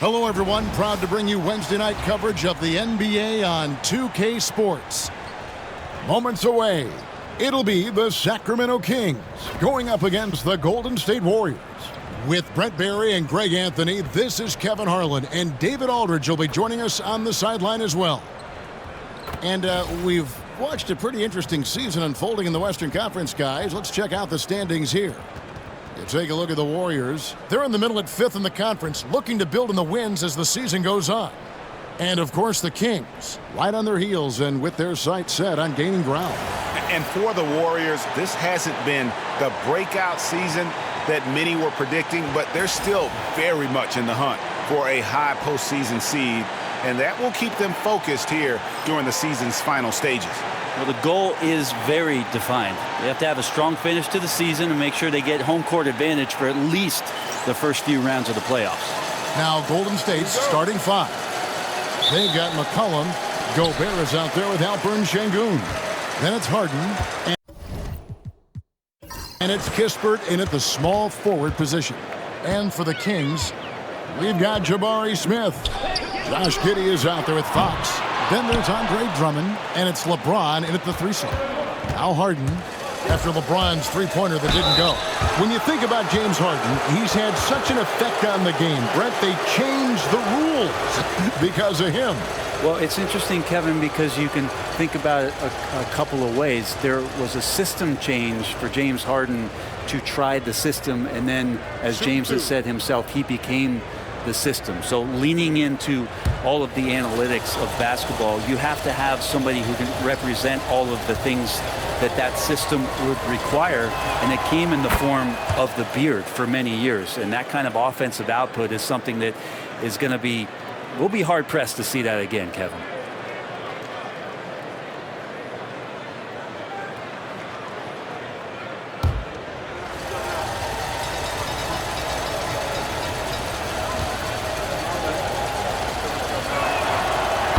Hello, everyone. Proud to bring you Wednesday night coverage of the NBA on 2K Sports. Moments away, it'll be the Sacramento Kings going up against the Golden State Warriors. With Brent Barry and Greg Anthony, this is Kevin Harlan, and David Aldridge will be joining us on the sideline as well. And we've watched a pretty interesting season unfolding in the Western Conference, guys. Let's check out the standings here. You take a look at the Warriors. They're in the middle at 5th in the conference, looking to build in the wins as the season goes on. And, of course, the Kings, right on their heels and with their sights set on gaining ground. And for the Warriors, this hasn't been the breakout season that many were predicting, but they're still very much in the hunt for a high postseason seed, and that will keep them focused here during the season's final stages. Well, the goal is very defined. They have to have a strong finish to the season and make sure they get home court advantage for at least the first few rounds of the playoffs. Now Golden State's starting 5. They've got McCollum. Gobert is out there with Alperen Şengün. Then it's Harden. And it's Kispert in at the small forward position. And for the Kings, we've got Jabari Smith. Josh Giddey is out there with Fox. Then there's Andre Drummond, and it's LeBron in at the 3 slot. Now Harden, after LeBron's three-pointer that didn't go. When you think about James Harden, he's had such an effect on the game. Brett, they changed the rules because of him. Well, it's interesting, Kevin, because you can think about it a couple of ways. There was a system change for James Harden to try the system, and then, as James has said himself, he became the system. So leaning into all of the analytics of basketball, you have to have somebody who can represent all of the things that system would require, and it came in the form of the beard for many years. And that kind of offensive output is something that is going to be, we'll be hard-pressed to see that again, Kevin.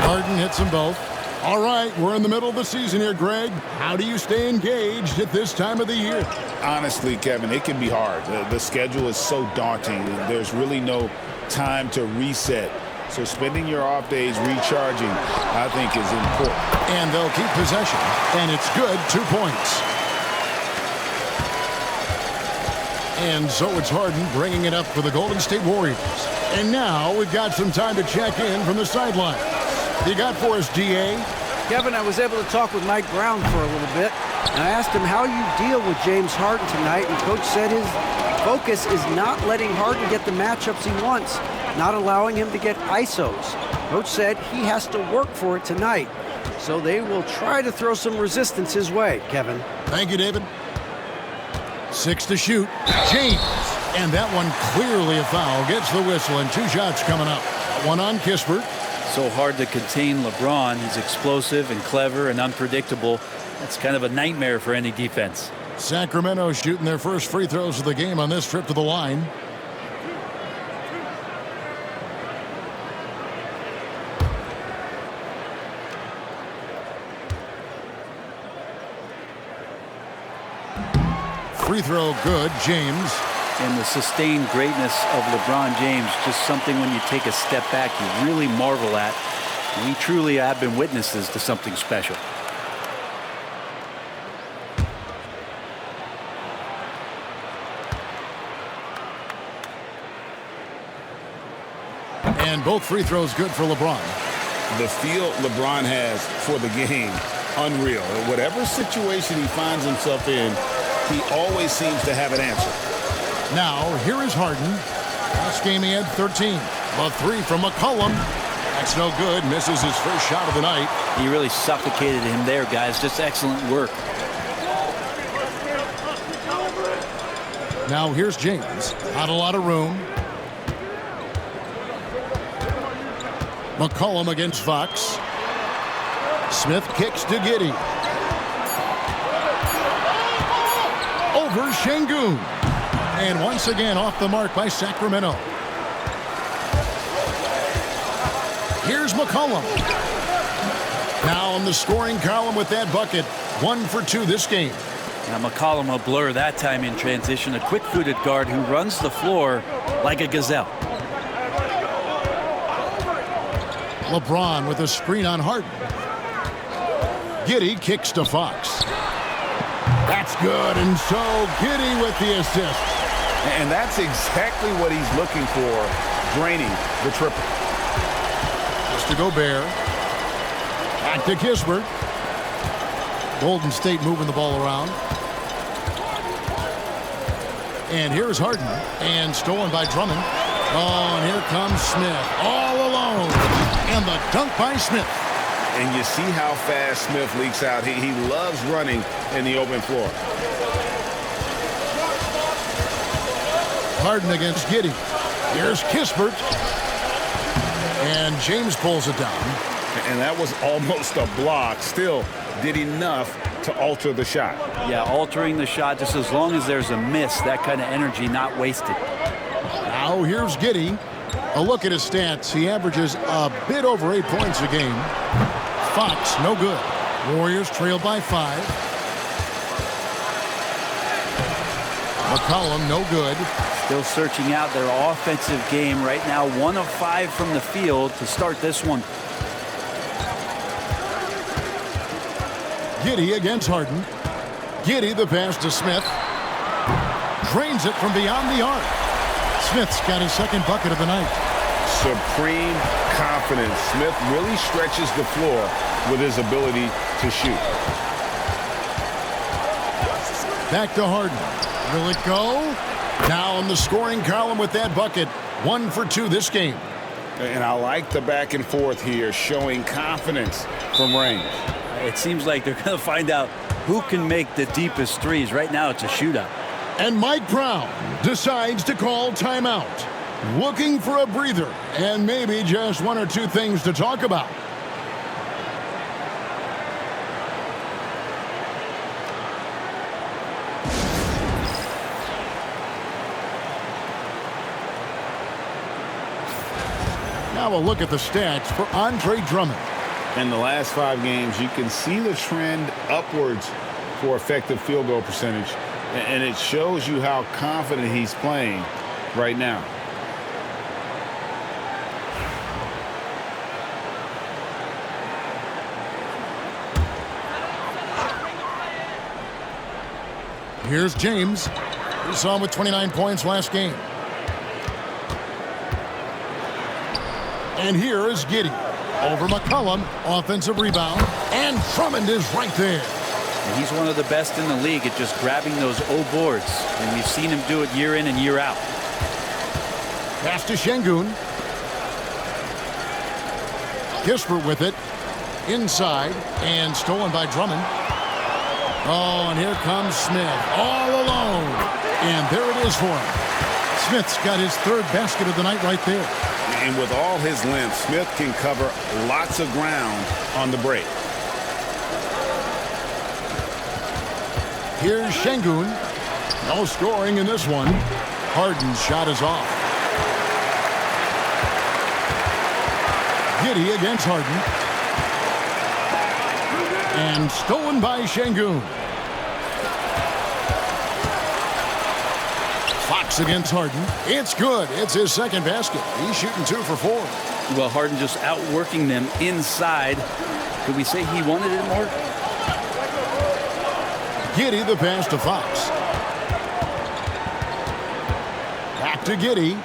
Harden hits them both. All right, we're in the middle of the season here, Greg. How do you stay engaged at this time of the year? Honestly, Kevin, it can be hard. The schedule is so daunting. There's really no time to reset. So spending your off days recharging, I think, is important. And they'll keep possession. And it's good, 2 points. And so it's Harden bringing it up for the Golden State Warriors. And now we've got some time to check in from the sideline. You got for us, DA? Kevin, I was able to talk with Mike Brown for a little bit, and I asked him how you deal with James Harden tonight, and Coach said his focus is not letting Harden get the matchups he wants, not allowing him to get ISOs. Coach said he has to work for it tonight, so they will try to throw some resistance his way, Kevin. Thank you, David. 6 to shoot. James. And that one clearly a foul. Gets the whistle, and 2 shots coming up. One on Kispert. So hard to contain LeBron. He's explosive and clever and unpredictable. That's kind of a nightmare for any defense. Sacramento shooting their first free throws of the game on this trip to the line. Free throw good, James. And the sustained greatness of LeBron James, just something when you take a step back you really marvel at. We truly have been witnesses to something special. And both free throws good for LeBron. The feel LeBron has for the game, unreal. Whatever situation he finds himself in, he always seems to have an answer. Now, here is Harden. Last game he had 13. A 3 from McCollum. That's no good. Misses his first shot of the night. He really suffocated him there, guys. Just excellent work. Now, here's James. Not a lot of room. McCollum against Fox. Smith kicks to Giddey. Over Şengün. And once again off the mark by Sacramento. Here's McCollum. Now on the scoring column with that bucket. 1 for 2 this game. Now McCollum a blur that time in transition. A quick-footed guard who runs the floor like a gazelle. LeBron with a screen on Harden. Giddey kicks to Fox. That's good, and so Giddey with the assist. And that's exactly what he's looking for, draining the triple. Just to Gobert. Back to Kispert. Golden State moving the ball around. And here's Harden. And stolen by Drummond. Oh, and here comes Smith. All alone. And the dunk by Smith. And you see how fast Smith leaks out. He loves running in the open floor. Harden against Giddey. Here's Kispert. And James pulls it down. And that was almost a block. Still did enough to alter the shot. Yeah, altering the shot just as long as there's a miss, that kind of energy not wasted. Now here's Giddey. A look at his stats. He averages a bit over 8 points a game. Fox, no good. Warriors trail by 5. McCollum, no good. Still searching out their offensive game right now. 1 of 5 from the field to start this one. Giddey against Harden. Giddey the pass to Smith. Drains it from beyond the arc. Smith's got his second bucket of the night. Supreme confidence. Smith really stretches the floor with his ability to shoot. Back to Harden. Will it go? Now in the scoring column with that bucket. 1 for 2 this game. And I like the back and forth here, showing confidence from range. It seems like they're going to find out who can make the deepest threes. Right now, it's a shootout. And Mike Brown decides to call timeout. Looking for a breather and maybe just 1 or 2 things to talk about. Now a look at the stats for Andre Drummond. In the last 5 games, you can see the trend upwards for effective field goal percentage. And it shows you how confident he's playing right now. Here's James. We saw him with 29 points last game. And here is Giddey. Over McCollum, offensive rebound, and Drummond is right there. And he's one of the best in the league at just grabbing those O boards, and we've seen him do it year in and year out. Pass to Şengün. Kispert with it. Inside, and stolen by Drummond. Oh, and here comes Smith, all alone. And there it is for him. Smith's got his 3rd basket of the night right there. And with all his length, Smith can cover lots of ground on the break. Here's Şengün. No scoring in this one. Harden's shot is off. Giddey against Harden. And stolen by Şengün. Fox against Harden. It's good. It's his 2nd basket. He's shooting 2 for 4. Well, Harden just outworking them inside. Could we say he wanted it more? Giddey the pass to Fox. Back to Giddey.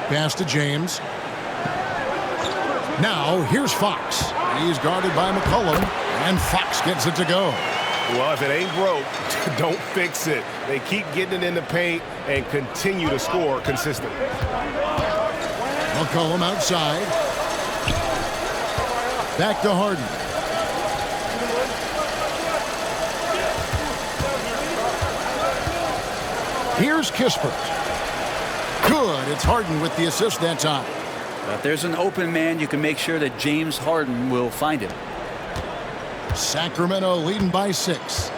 Pass to James. Now here's Fox. He's guarded by McCollum, and Fox gets it to go. Well, if it ain't broke, don't fix it. They keep getting it in the paint and continue to score consistently. McCollum outside. Back to Harden. Here's Kispert. Good. It's Harden with the assist that time. If there's an open man, you can make sure that James Harden will find him. Sacramento leading by 6.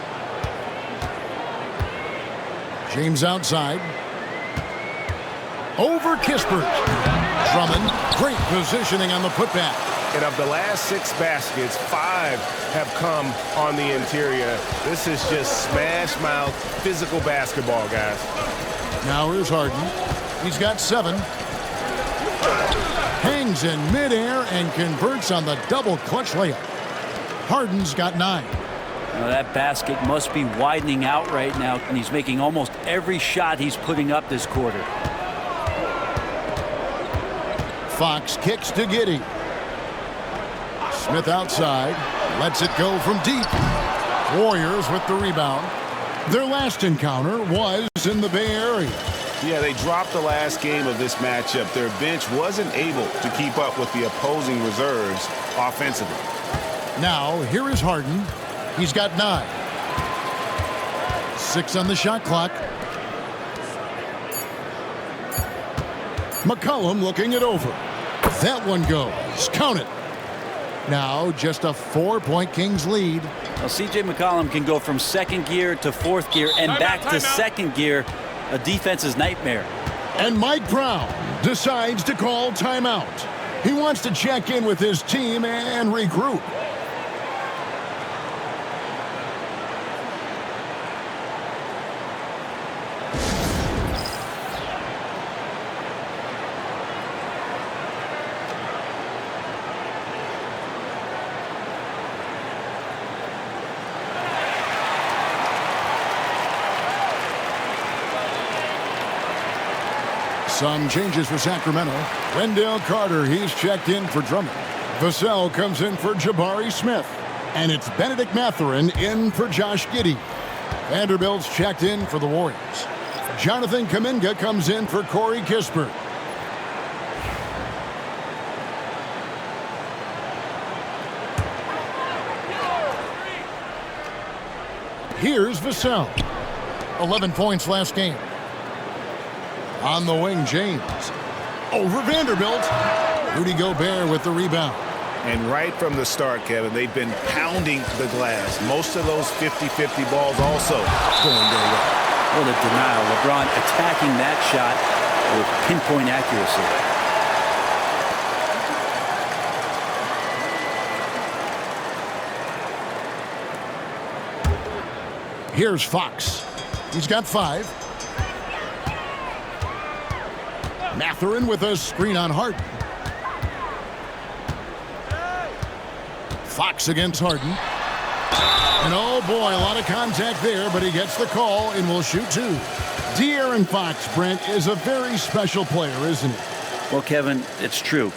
James outside. Over Kispert. Drummond, great positioning on the putback. And of the last 6 baskets, 5 have come on the interior. This is just smash mouth physical basketball, guys. Now here's Harden. He's got 7. Hangs in midair and converts on the double clutch layup. Harden's got 9. Now that basket must be widening out right now, and he's making almost every shot he's putting up this quarter. Fox kicks to Giddey. Smith outside, lets it go from deep. Warriors with the rebound. Their last encounter was in the Bay Area. Yeah, they dropped the last game of this matchup. Their bench wasn't able to keep up with the opposing reserves offensively. Now, here is Harden. He's got 9. 6 on the shot clock. McCollum looking it over. That one goes. Count it. Now, just a 4-point Kings lead. Well, C.J. McCollum can go from second gear to fourth gear and back to second gear. A defense's nightmare. And Mike Brown decides to call timeout. He wants to check in with his team and regroup. Some changes for Sacramento. Wendell Carter, he's checked in for Drummond. Vassell comes in for Jabari Smith. And it's Benedict Mathurin in for Josh Giddey. Vanderbilt's checked in for the Warriors. Jonathan Kuminga comes in for Corey Kispert. Here's Vassell. 11 points last game. On the wing, James. Over Vanderbilt. Rudy Gobert with the rebound. And right from the start, Kevin, they've been pounding the glass. Most of those 50-50 balls also going their way. What a denial. LeBron attacking that shot with pinpoint accuracy. Here's Fox. He's got 5. Mathurin with a screen on Harden. Fox against Harden. And oh boy, a lot of contact there, but he gets the call and will shoot 2. De'Aaron Fox, Brent, is a very special player, isn't he? Well, Kevin, it's true.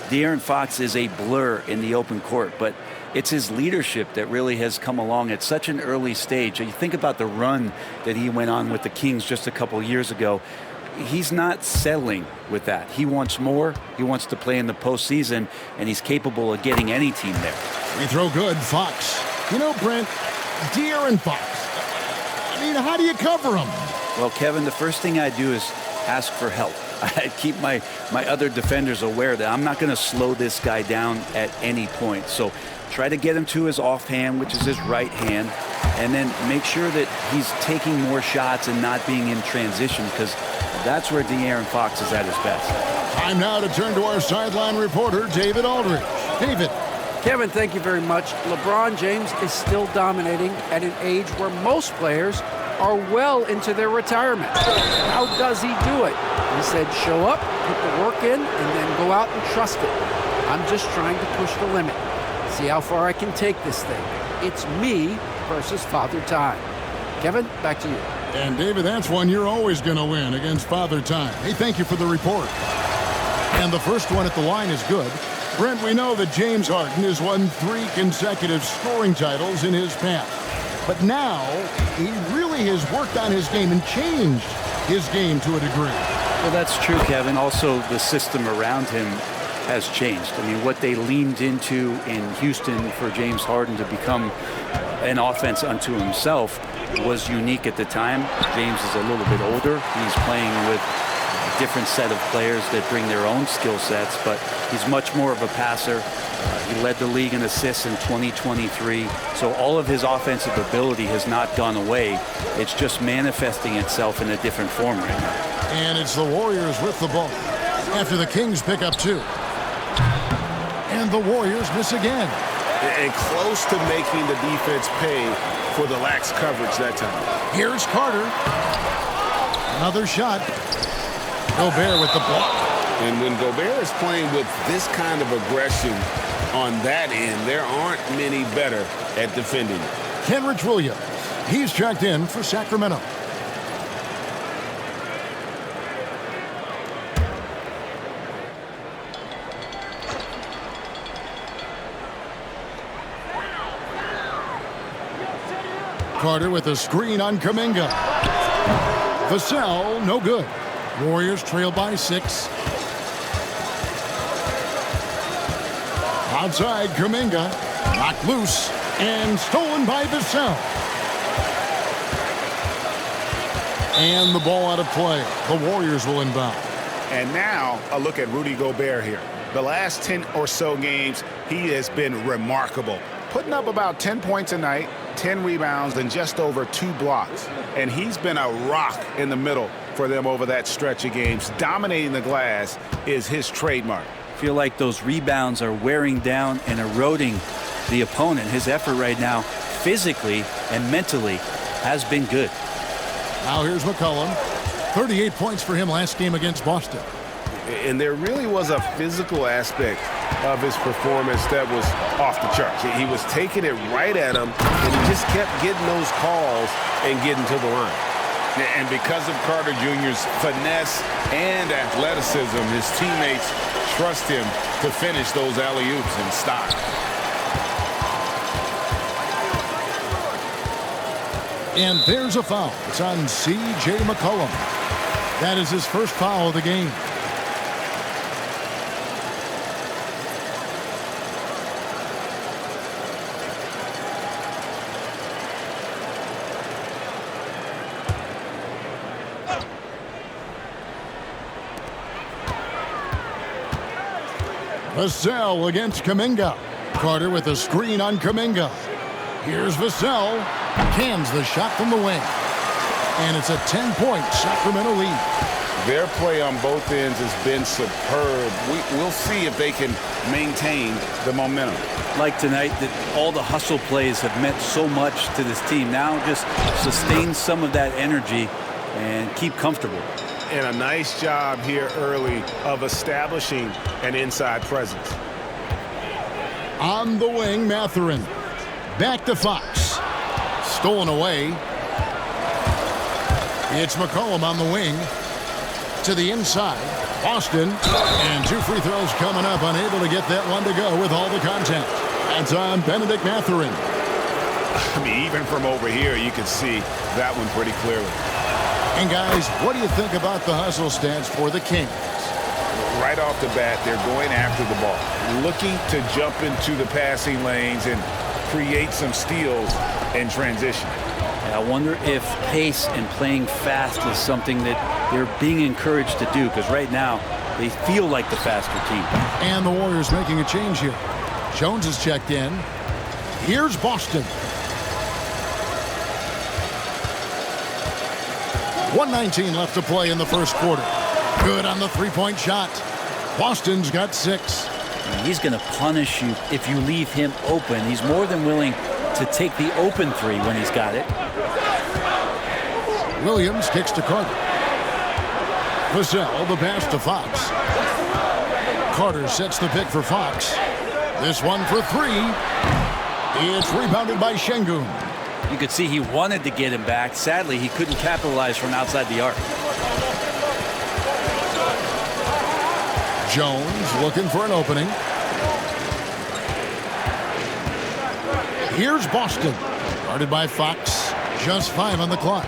De'Aaron Fox is a blur in the open court, but it's his leadership that really has come along at such an early stage. You think about the run that he went on with the Kings just a couple years ago. He's not settling with that. He wants more. He wants to play in the postseason, and he's capable of getting any team there. Free throw good, Fox. You know, Brent, De'Aaron Fox, I mean, how do you cover him? Well, Kevin, the first thing I do is ask for help. I keep my other defenders aware that I'm not going to slow this guy down at any point. So try to get him to his offhand, which is his right hand, and then make sure that he's taking more shots and not being in transition, because that's where De'Aaron Fox is at his best. Time now to turn to our sideline reporter, David Aldridge. David. Kevin, thank you very much. LeBron James is still dominating at an age where most players are well into their retirement. How does he do it? He said, show up, put the work in, and then go out and trust it. I'm just trying to push the limit. See how far I can take this thing. It's me versus Father Time. Kevin, back to you. And David, that's one you're always going to win against Father Time. Hey, thank you for the report. And the first one at the line is good. Brent, we know that James Harden has won 3 consecutive scoring titles in his past. But now, he really has worked on his game and changed his game to a degree. Well, that's true, Kevin. Also, the system around him has changed. I mean, what they leaned into in Houston for James Harden to become an offense unto himself was unique at the time. James is a little bit older. He's playing with a different set of players that bring their own skill sets, but he's much more of a passer. He led the league in assists in 2023. So all of his offensive ability has not gone away. It's just manifesting itself in a different form right now. And it's the Warriors with the ball after the Kings pick up 2. And the Warriors miss again. And close to making the defense pay for the lax coverage that time. Here's Carter. Another shot. Gobert with the block. And when Gobert is playing with this kind of aggression on that end, there aren't many better at defending it. Kenrich Williams, he's checked in for Sacramento. Carter with a screen on Kuminga. Vassell, no good. Warriors trail by 6. Outside, Kuminga, knocked loose and stolen by Vassell. And the ball out of play. The Warriors will inbound. And now a look at Rudy Gobert here. The last 10 or so games, he has been remarkable. Putting up about 10 points a night, 10 rebounds, and just over 2 blocks. And he's been a rock in the middle for them over that stretch of games. Dominating the glass is his trademark. I feel like those rebounds are wearing down and eroding the opponent. His effort right now, physically and mentally, has been good. Now here's McCollum. 38 points for him last game against Boston. And there really was a physical aspect of his performance that was off the charts. He was taking it right at him, and he just kept getting those calls and getting to the line. And because of Carter Jr.'s finesse and athleticism, his teammates trust him to finish those alley-oops in style. And there's a foul. It's on C.J. McCollum. That is his first foul of the game. Vassell against Kuminga. Carter with a screen on Kuminga. Here's Vassell. Cans the shot from the wing. And it's a 10-point Sacramento lead. Their play on both ends has been superb. We'll see if they can maintain the momentum. Like tonight, that all the hustle plays have meant so much to this team. Now just sustain some of that energy and keep comfortable. And a nice job here early of establishing an inside presence. On the wing, Mathurin. Back to Fox. Stolen away. It's McCollum on the wing. To the inside. Boston. And 2 free throws coming up. Unable to get that one to go with all the contact. That's on Benedict Mathurin. I mean, even from over here, you can see that one pretty clearly. And guys, what do you think about the hustle stats for the Kings? Right off the bat, they're going after the ball, looking to jump into the passing lanes and create some steals in transition. I wonder if pace and playing fast is something that they're being encouraged to do, because right now they feel like the faster team. And the Warriors making a change here. Jones is checked in. Here's Boston. 1:19 left to play in the first quarter. Good on the three-point shot. Boston's got 6. He's going to punish you if you leave him open. He's more than willing to take the open 3 when he's got it. Williams kicks to Carter. Vassell, the pass to Fox. Carter sets the pick for Fox. This one for 3. It's rebounded by Şengün. You could see he wanted to get him back. Sadly, he couldn't capitalize from outside the arc. Jones looking for an opening. Here's Boston. Guarded by Fox. Just 5 on the clock.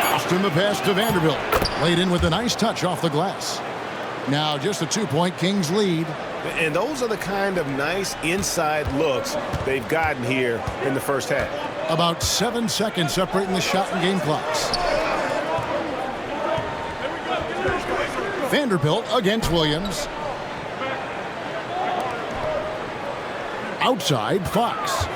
Boston the pass to Vanderbilt. Laid in with a nice touch off the glass. Now just a 2-point Kings lead. And those are the kind of nice inside looks they've gotten here in the first half. About 7 seconds separating the shot and game clocks. Vanderbilt against Williams. Outside, Fox.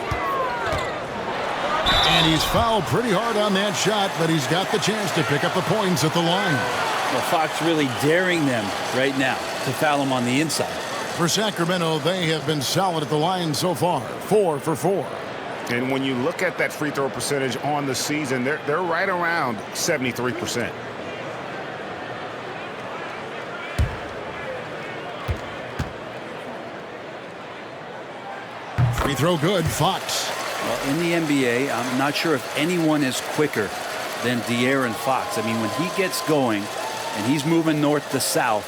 And he's fouled pretty hard on that shot, but he's got the chance to pick up the points at the line. Well, Fox really daring them right now to foul him on the inside. For Sacramento, they have been solid at the line so far. 4 for 4. And when you look at that free throw percentage on the season, they're right around 73%. Free throw good, Fox. Well, in the NBA, I'm not sure if anyone is quicker than De'Aaron Fox. I mean, when he gets going and he's moving north to south,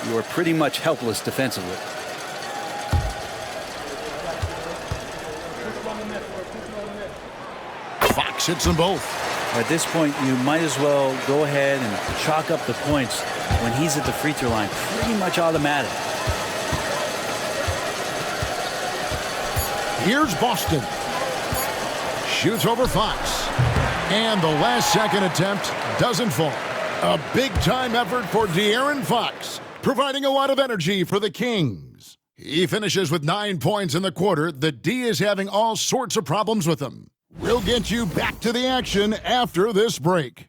you are pretty much helpless defensively. Fox hits them both. At this point, you might as well go ahead and chalk up the points when he's at the free throw line. Pretty much automatic. Here's Boston. Shoots over Fox. And the last second attempt doesn't fall. A big-time effort for De'Aaron Fox, providing a lot of energy for the Kings. He finishes with 9 points in the quarter. The D is having all sorts of problems with him. We'll get you back to the action after this break.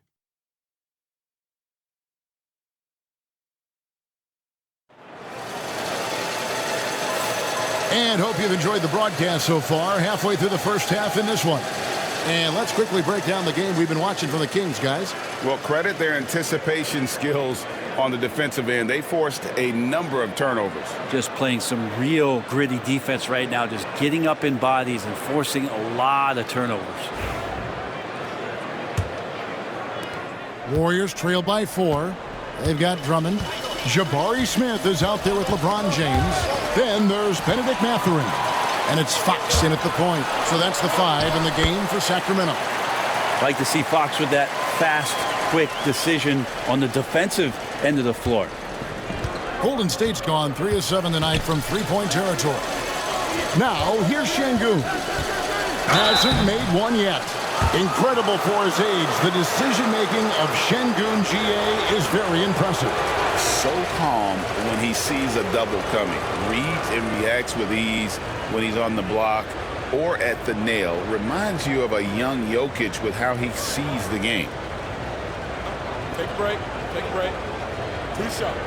And hope you've enjoyed the broadcast so far. Halfway through the first half in this one. And let's quickly break down the game we've been watching from the Kings, guys. Well, credit their anticipation skills on the defensive end. They forced a number of turnovers. Just playing some real gritty defense right now, just getting up in bodies and forcing a lot of turnovers. Warriors trail by 4. They've got Drummond. Jabari Smith is out there with LeBron James. Then there's Benedict Mathurin. And it's Fox in at the point. So that's the 5 in the game for Sacramento. Like to see Fox with that fast, quick decision on the defensive end of the floor. Golden State's gone 3 of 7 tonight from three-point territory. Now, here's Şengün. Hasn't made one yet. Incredible for his age. The decision-making of Şengün GA is very impressive. So calm when he sees a double coming. Reads and reacts with ease when he's on the block or at the nail. Reminds you of a young Jokic with how he sees the game. Take a break. Take a break. 2 shots.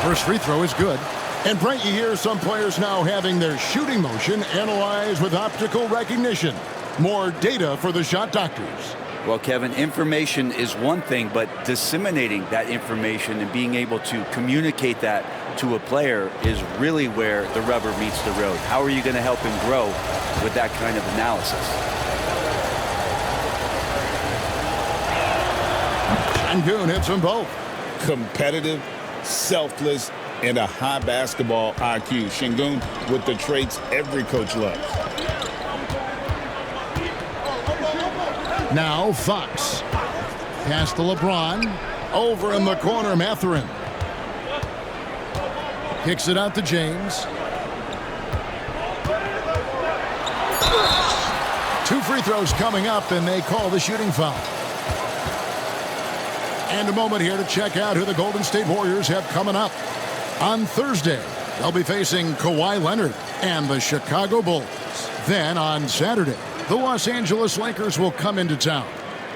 First free throw is good. And Brent, you hear some players now having their shooting motion analyzed with optical recognition. More data for the shot doctors. Well, Kevin, information is one thing, but disseminating that information and being able to communicate that to a player is really where the rubber meets the road. How are you going to help him grow with that kind of analysis? Şengün hits them both. Competitive, selfless, and a high basketball IQ. Şengün with the traits every coach loves. Now Fox. Pass to LeBron. Over in the corner, Mathurin. Kicks it out to James. 2 free throws coming up, and they call the shooting foul. And a moment here to check out who the Golden State Warriors have coming up. On Thursday, they'll be facing Kawhi Leonard and the Chicago Bulls. Then on Saturday, the Los Angeles Lakers will come into town.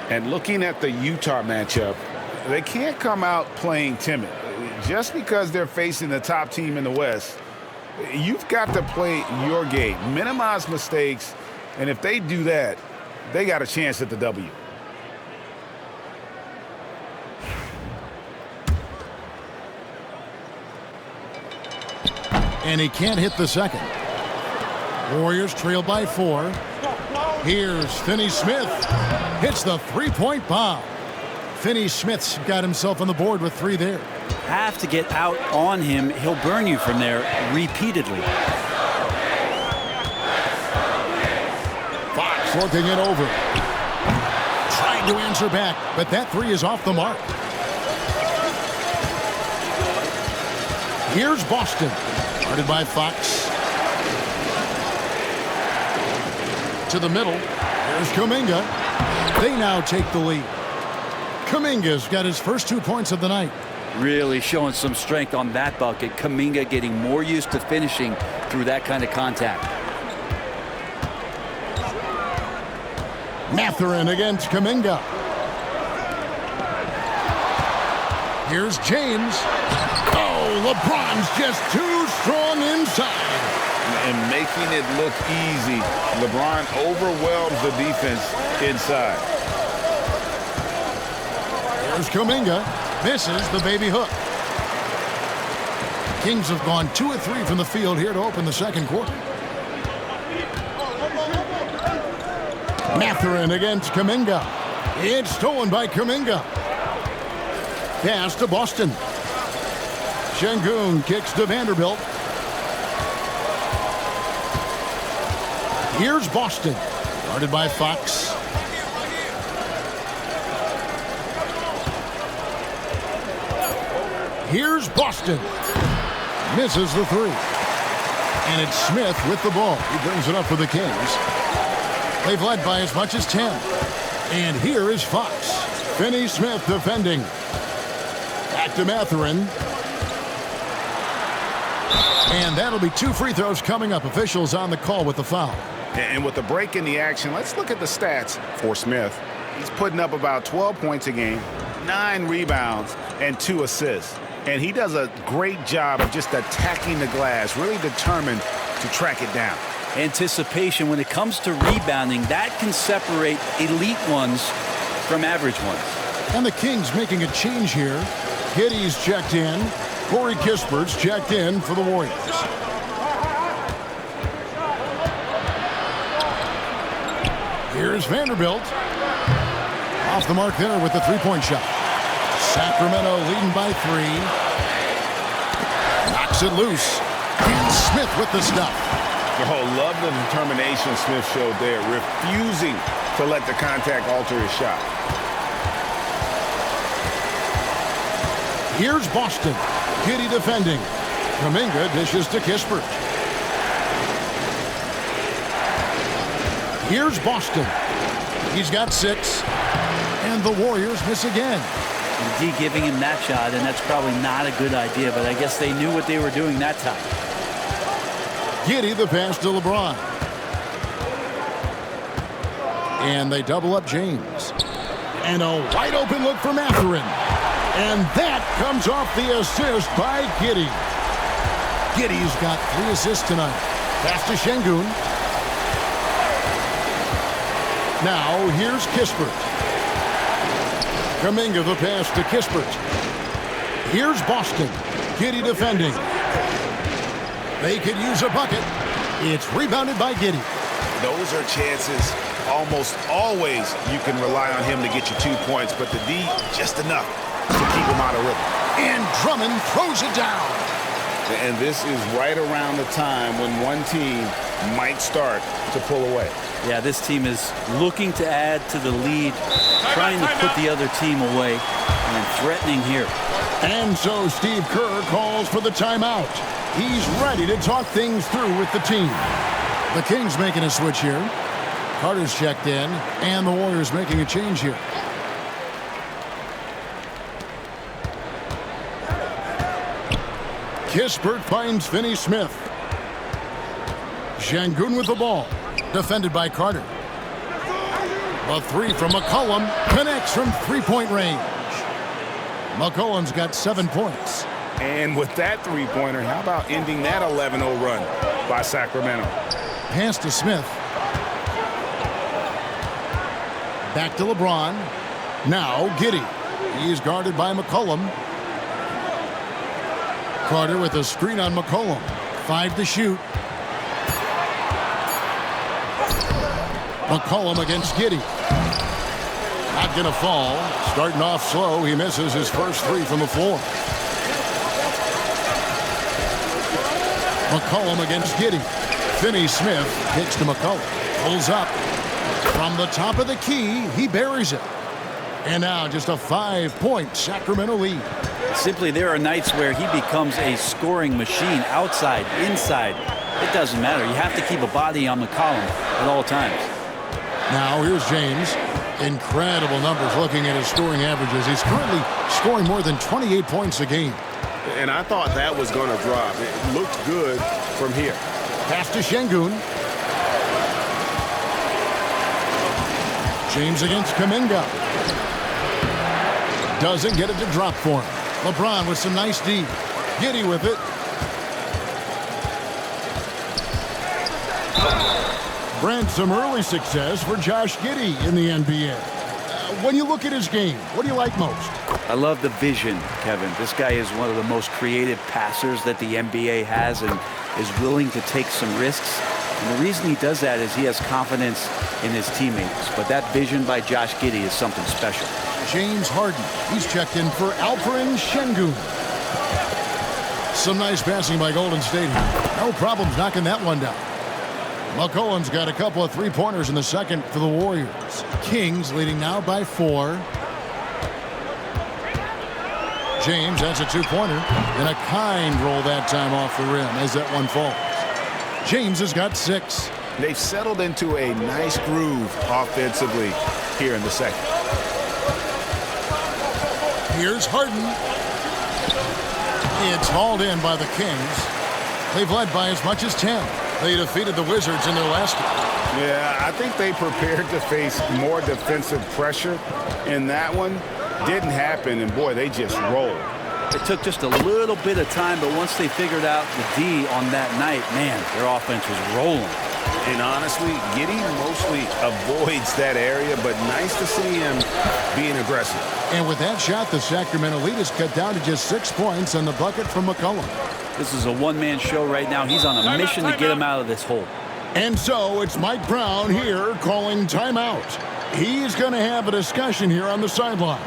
And looking at the Utah matchup, they can't come out playing timid. Just because they're facing the top team in the West, you've got to play your game, minimize mistakes, and if they do that, they got a chance at the W. And he can't hit the second. Warriors trail by 4. Here's Finney-Smith. Hits the three-point bomb. Finney-Smith's got himself on the board with 3 there. Have to get out on him. He'll burn you from there repeatedly. Fox working it over. Trying to answer back, but that 3 is off the mark. Here's Boston. Guarded by Fox. To the middle. Here's Kuminga. They now take the lead. Kuminga's got his first 2 points of the night. Really showing some strength on that bucket. Kuminga getting more used to finishing through that kind of contact. Mathurin against Kuminga. Here's James. Oh, LeBron's just too strong inside. and making it look easy. LeBron overwhelms the defense inside. Here's Kuminga. Misses the baby hook. Kings have gone 2 of 3 from the field here to open the second quarter. Mathurin against Kuminga. It's stolen by Kuminga. Pass to Boston. Şengün kicks to Vanderbilt. Here's Boston. Guarded by Fox. Here's Boston. Misses the three. And it's Smith with the ball. He brings it up for the Kings. They've led by as much as 10. And here is Fox. Finney Smith defending. Back to Mathurin. And that'll be 2 free throws coming up. Officials on the call with the foul. And with the break in the action, let's look at the stats for Smith. He's putting up about 12 points a game, 9 rebounds, and 2 assists. And he does a great job of just attacking the glass, really determined to track it down. Anticipation when it comes to rebounding, that can separate elite ones from average ones. And the Kings making a change here. Giddey's checked in. Corey Kispert's checked in for the Warriors. Here's Vanderbilt. Off the mark there with the three-point shot. Sacramento leading by 3. Knocks it loose. And Smith with the stuff. Oh, love the determination Smith showed there, refusing to let the contact alter his shot. Here's Boston. Giddey defending. Kuminga dishes to Kispert. Here's Boston. He's got 6. And the Warriors miss again. D giving him that shot, and that's probably not a good idea, but I guess they knew what they were doing that time. Giddey the pass to LeBron. And they double up James. And a wide open look for Mathurin. And that comes off the assist by Giddey. Giddey's got 3 assists tonight. Pass to Şengün. Now here's Kispert. Kuminga the pass to Kispert. Here's Boston. Giddey defending. They could use a bucket. It's rebounded by Giddey. Those are chances. Almost always you can rely on him to get you 2 points, but the D just enough to keep him out of rhythm. And Drummond throws it down. And this is right around the time when one team might start to pull away. Yeah, this team is looking to add to the lead, trying to put the other team away, and threatening here. And so Steve Kerr calls for the timeout. He's ready to talk things through with the team. The Kings making a switch here. Carter's checked in, and the Warriors making a change here. Kispert finds Finney Smith. Şengün with the ball. Defended by Carter. A 3 from McCollum. Connects from three-point range. McCollum's got 7 points. And with that three-pointer, how about ending that 11-0 run by Sacramento? Pass to Smith. Back to LeBron. Now Giddey. He's guarded by McCollum. Carter with a screen on McCollum. 5 to shoot. McCollum against Giddey. Not going to fall. Starting off slow, he misses his first 3 from the floor. McCollum against Giddey. Finney Smith kicks to McCollum. Pulls up. From the top of the key, he buries it. And now just a 5-point Sacramento lead. Simply, there are nights where he becomes a scoring machine, outside, inside. It doesn't matter. You have to keep a body on McCollum at all times. Now here's James. Incredible numbers looking at his scoring averages. He's currently scoring more than 28 points a game. And I thought that was going to drop. It looked good from here. Pass to Şengün. James against Kuminga. Doesn't get it to drop for him. LeBron with some nice D. Giddey with it. Brent, some early success for Josh Giddey in the NBA. When you look at his game, what do you like most? I love the vision, Kevin. This guy is one of the most creative passers that the NBA has and is willing to take some risks. And the reason he does that is he has confidence in his teammates. But that vision by Josh Giddey is something special. James Harden, he's checked in for Alperen Şengün. Some nice passing by Golden State here. No problems knocking that one down. McCollum's got a couple of three-pointers in the second for the Warriors. Kings leading now by 4. James has a two-pointer and a kind roll that time off the rim as that one falls. James has got 6. They've settled into a nice groove offensively here in the second. Here's Harden. It's hauled in by the Kings. They've led by as much as 10. They defeated the Wizards in their last game. Yeah, I think they prepared to face more defensive pressure, and that one didn't happen, and boy, they just rolled. It took just a little bit of time, but once they figured out the D on that night, man, their offense was rolling. And honestly, Giddey mostly avoids that area, but nice to see him being aggressive. And with that shot, the Sacramento lead is cut down to just 6 points on the bucket from McCollum. This is a one-man show right now. He's on a mission to get him out of this hole. And so it's Mike Brown here calling timeout. He's going to have a discussion here on the sideline.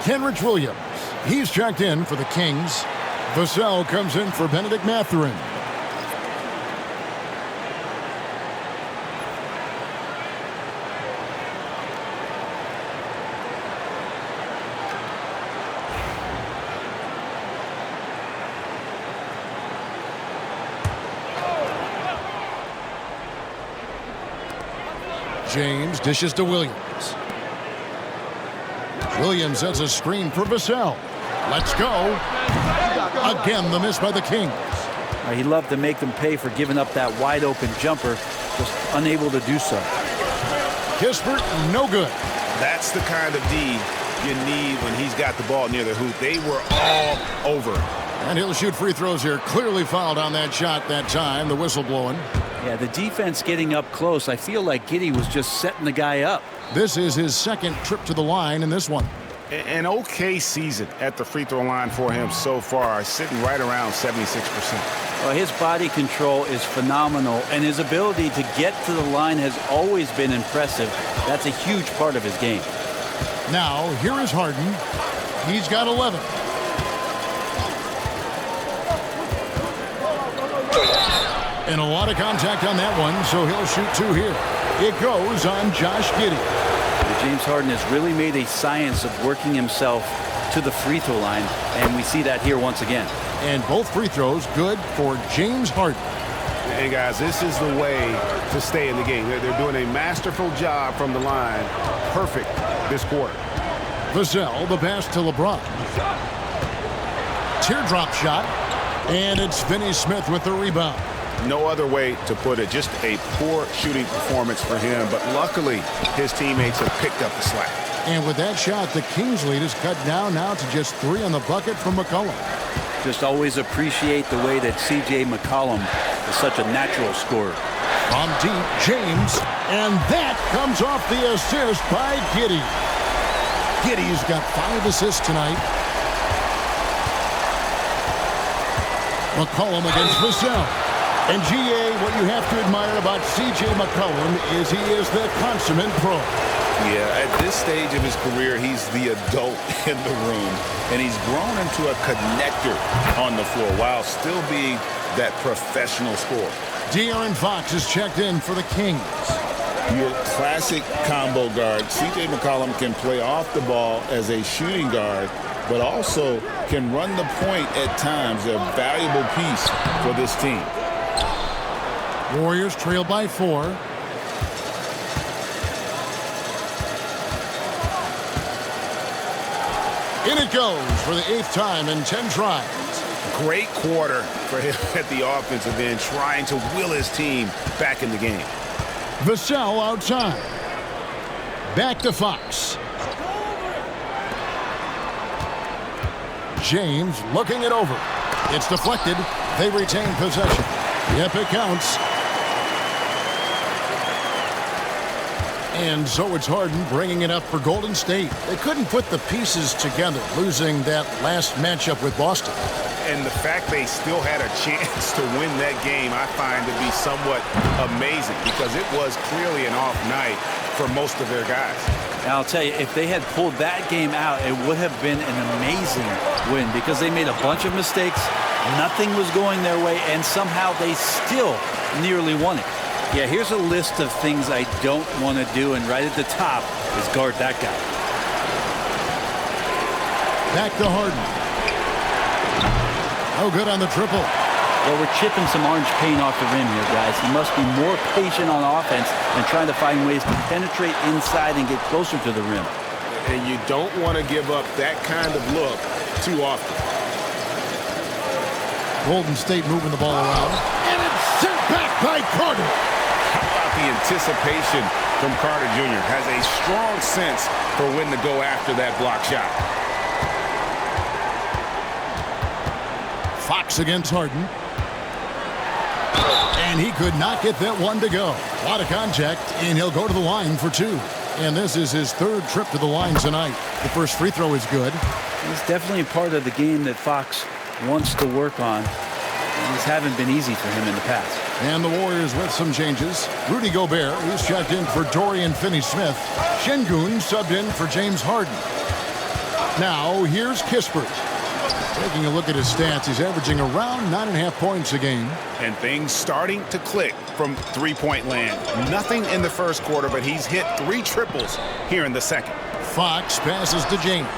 Kenrich Williams, he's checked in for the Kings. Vassell comes in for Benedict Mathurin. James dishes to Williams. Williams has a screen for Vassell. Let's go. Again, the miss by the Kings. He loved to make them pay for giving up that wide-open jumper, just unable to do so. Kispert, no good. That's the kind of D you need when he's got the ball near the hoop. They were all over it. And he'll shoot free throws here. Clearly fouled on that shot that time. The whistle blowing. Yeah, the defense getting up close. I feel like Giddey was just setting the guy up. This is his second trip to the line in this one. An okay season at the free throw line for him so far, sitting right around 76%. Well, his body control is phenomenal, and his ability to get to the line has always been impressive. That's a huge part of his game. Now, here is Harden. He's got 11. And a lot of contact on that one, so he'll shoot 2 here. It goes on Josh Giddey. James Harden has really made a science of working himself to the free throw line, and we see that here once again. And both free throws good for James Harden. Hey, guys, this is the way to stay in the game. They're doing a masterful job from the line. Perfect this quarter. Vassell, the pass to LeBron. Teardrop shot, and it's Finney Smith with the rebound. No other way to put it. Just a poor shooting performance for him, but luckily his teammates have picked up the slack. And with that shot, the Kings lead is cut down now to just 3 on the bucket from McCollum. Just always appreciate the way that C.J. McCollum is such a natural scorer. From deep, James, and that comes off the assist by Giddey. Giddey's got 5 assists tonight. McCollum against Vassell. And GA, what you have to admire about C.J. McCollum is he is the consummate pro. Yeah, at this stage of his career, he's the adult in the room, and he's grown into a connector on the floor while still being that professional scorer. De'Aaron Fox is checked in for the Kings. Your classic combo guard, C.J. McCollum can play off the ball as a shooting guard, but also can run the point at times, a valuable piece for this team. Warriors trail by 4. In it goes for the 8th time in 10 tries. Great quarter for him at the offensive end, trying to will his team back in the game. Vassell outside. Back to Fox. James looking it over. It's deflected. They retain possession. Yep, it counts. And so it's Harden bringing it up for Golden State. They couldn't put the pieces together, losing that last matchup with Boston. And the fact they still had a chance to win that game, I find to be somewhat amazing because it was clearly an off night for most of their guys. And I'll tell you, if they had pulled that game out, it would have been an amazing win because they made a bunch of mistakes. Nothing was going their way, and somehow they still nearly won it. Yeah, here's a list of things I don't want to do, and right at the top is guard that guy. Back to Harden. Oh, good on the triple. Well, we're chipping some orange paint off the rim here, guys. He must be more patient on offense and trying to find ways to penetrate inside and get closer to the rim. And you don't want to give up that kind of look too often. Golden State moving the ball around. And it's sent back by Carter. How about the anticipation from Carter Jr.? Has a strong sense for when to go after that block shot. Fox against Harden. And he could not get that one to go. A lot of contact, and he'll go to the line for 2. And this is his 3rd trip to the line tonight. The first free throw is good. He's definitely a part of the game that Fox wants to work on. These haven't been easy for him in the past. And the Warriors with some changes. Rudy Gobert, he's checked in for Dorian Finney-Smith. Şengün subbed in for James Harden. Now, here's Kispert. Taking a look at his stats, he's averaging around 9.5 points a game. And things starting to click from three-point land. Nothing in the first quarter, but he's hit 3 triples here in the second. Fox passes to James.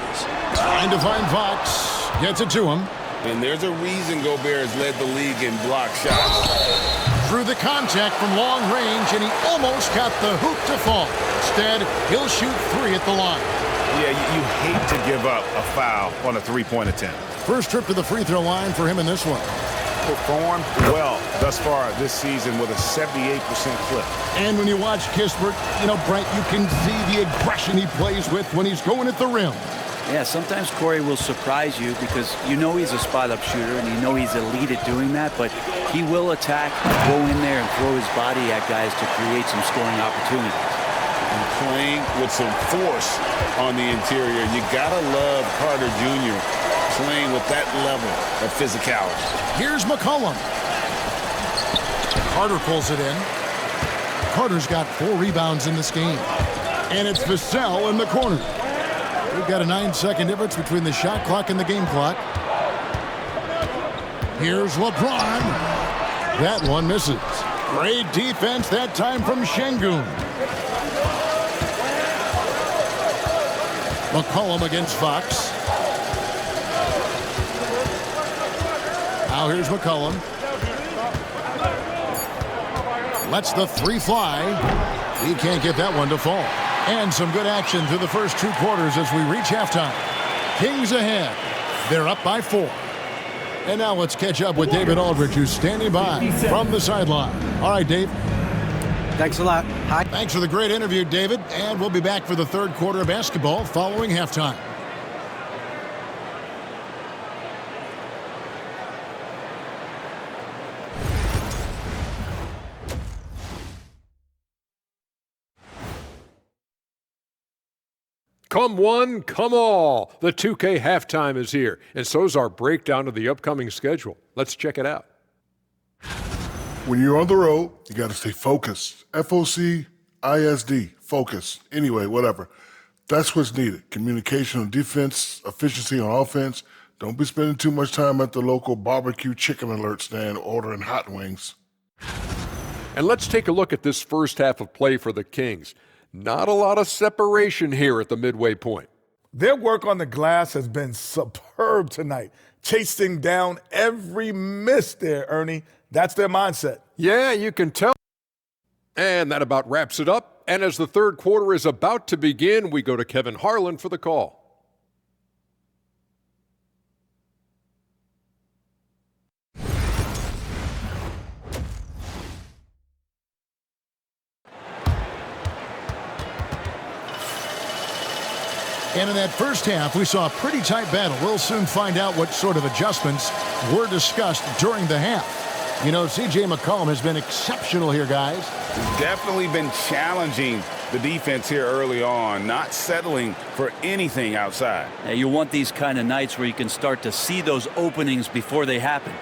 Trying to find Fox. Gets it to him. And there's a reason Gobert has led the league in block shots. Through the contact from long range, and he almost got the hoop to fall. Instead, he'll shoot 3 at the line. Yeah, you hate to give up a foul on a three-point attempt. First trip to the free throw line for him in this one. Performed well thus far this season with a 78% clip. And when you watch Kispert, Brent, you can see the aggression he plays with when he's going at the rim. Yeah, sometimes Corey will surprise you because you know he's a spot-up shooter and you know he's elite at doing that, but he will attack, go in there, and throw his body at guys to create some scoring opportunities. And playing with some force on the interior. You gotta love Carter Jr. playing with that level of physicality. Here's McCollum. Carter pulls it in. Carter's got 4 rebounds in this game. And it's Vassell in the corner. We've got a 9-second difference between the shot clock and the game clock. Here's LeBron. That one misses. Great defense that time from Şengün. McCollum against Fox. Now here's McCollum. Lets the 3 fly. He can't get that one to fall. And some good action through the first 2 quarters as we reach halftime. Kings ahead. They're up by 4. And now let's catch up with David Aldridge, who's standing by from the sideline. All right, Dave. Thanks a lot. Hi. Thanks for the great interview, David. And we'll be back for the third quarter of basketball following halftime. Come one, come all. The 2K halftime is here, and so's our breakdown of the upcoming schedule. Let's check it out. When you're on the road, you got to stay focused. F-O-C-I-S-D, focus. Anyway, whatever. That's what's needed. Communication on defense, efficiency on offense. Don't be spending too much time at the local barbecue chicken alert stand ordering hot wings. And let's take a look at this first half of play for the Kings. Not a lot of separation here at the midway point. Their work on the glass has been superb tonight, chasing down every miss there, Ernie. That's their mindset. Yeah, you can tell. And that about wraps it up. And as the third quarter is about to begin, we go to Kevin Harlan for the call. And in that first half, we saw a pretty tight battle. We'll soon find out what sort of adjustments were discussed during the half. You know, C.J. McCollum has been exceptional here, guys. He's definitely been challenging the defense here early on, not settling for anything outside. Yeah, you want these kind of nights where you can start to see those openings before they happen.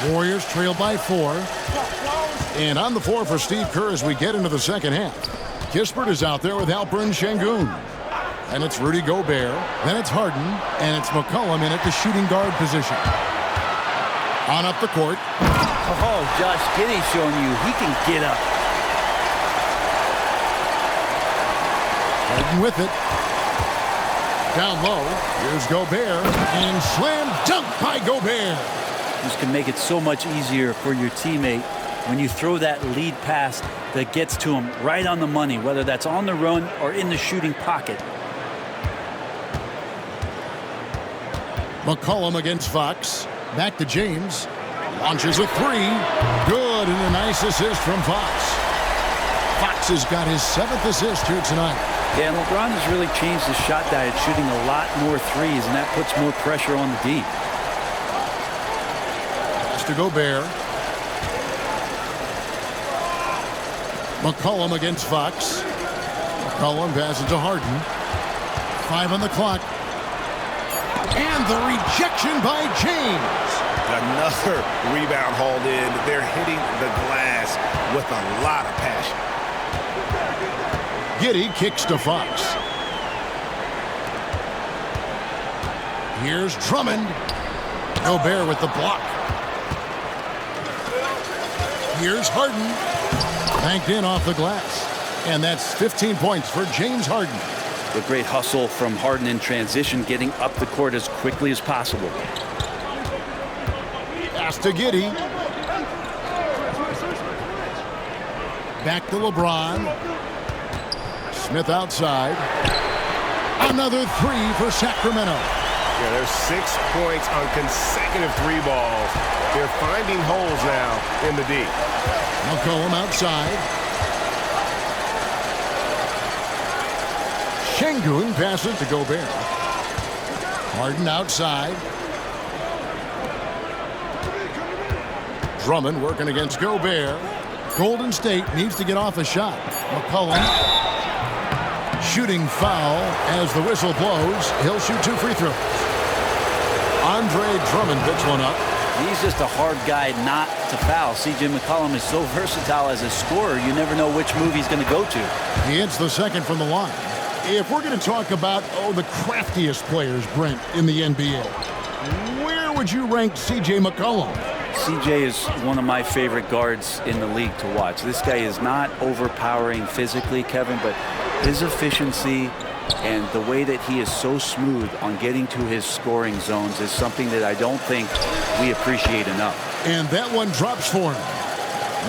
Warriors trail by 4. And on the floor for Steve Kerr as we get into the second half. Kispert is out there with Alperen Şengün. And it's Rudy Gobert. Then it's Harden. And it's McCollum in at the shooting guard position. On up the court. Oh, Josh Giddey showing you he can get up. Harden with it. Down low. Here's Gobert. And slam dunk by Gobert. This can make it so much easier for your teammate when you throw that lead pass that gets to him right on the money, whether that's on the run or in the shooting pocket. McCollum against Fox. Back to James. Launches a 3. Good, and a nice assist from Fox. Fox has got his 7th assist here tonight. Yeah, and LeBron has really changed his shot diet, shooting a lot more threes, and that puts more pressure on the D. To Gobert. McCollum against Fox. McCollum passes to Harden. 5 on the clock. And the rejection by James. Another rebound hauled in. They're hitting the glass with a lot of passion. Giddey kicks to Fox. Here's Drummond. Gobert with the block. Here's Harden. Banked in off the glass. And that's 15 points for James Harden. The great hustle from Harden in transition, getting up the court as quickly as possible. Pass to Giddey. Back to LeBron. Smith outside. Another 3 for Sacramento. Yeah, there's 6 points on consecutive 3 balls. They're finding holes now in the D. McCollum outside. Şengün passes to Gobert. Harden outside. Drummond working against Gobert. Golden State needs to get off a shot. McCollum. Shooting foul as the whistle blows. He'll shoot 2 free throws. Andre Drummond picks one up. He's just a hard guy not to foul. C.J. McCollum is so versatile as a scorer, you never know which move he's going to go to. He hits the second from the line. If we're going to talk about, the craftiest players, Brent, in the NBA, where would you rank C.J. McCollum? C.J. is one of my favorite guards in the league to watch. This guy is not overpowering physically, Kevin, but his efficiency and the way that he is so smooth on getting to his scoring zones is something that I don't think we appreciate enough. And that one drops for him.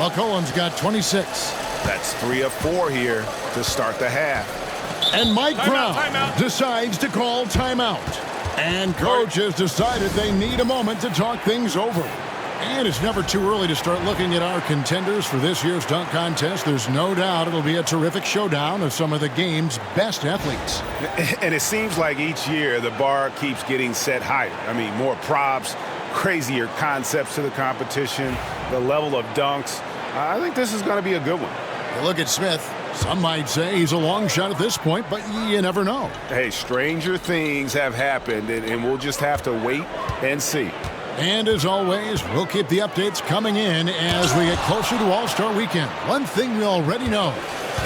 McCollum's got 26. That's 3 of 4 here to start the half. And Mike Brown decides to call timeout. And coach has decided they need a moment to talk things over. And it's never too early to start looking at our contenders for this year's dunk contest. There's no doubt it'll be a terrific showdown of some of the game's best athletes. And it seems like each year the bar keeps getting set higher. I mean, more props, crazier concepts to the competition, the level of dunks. I think this is going to be a good one. You look at Smith. Some might say he's a long shot at this point, but you never know. Hey, stranger things have happened, and we'll just have to wait and see. And as always, we'll keep the updates coming in as we get closer to All-Star Weekend. One thing we already know,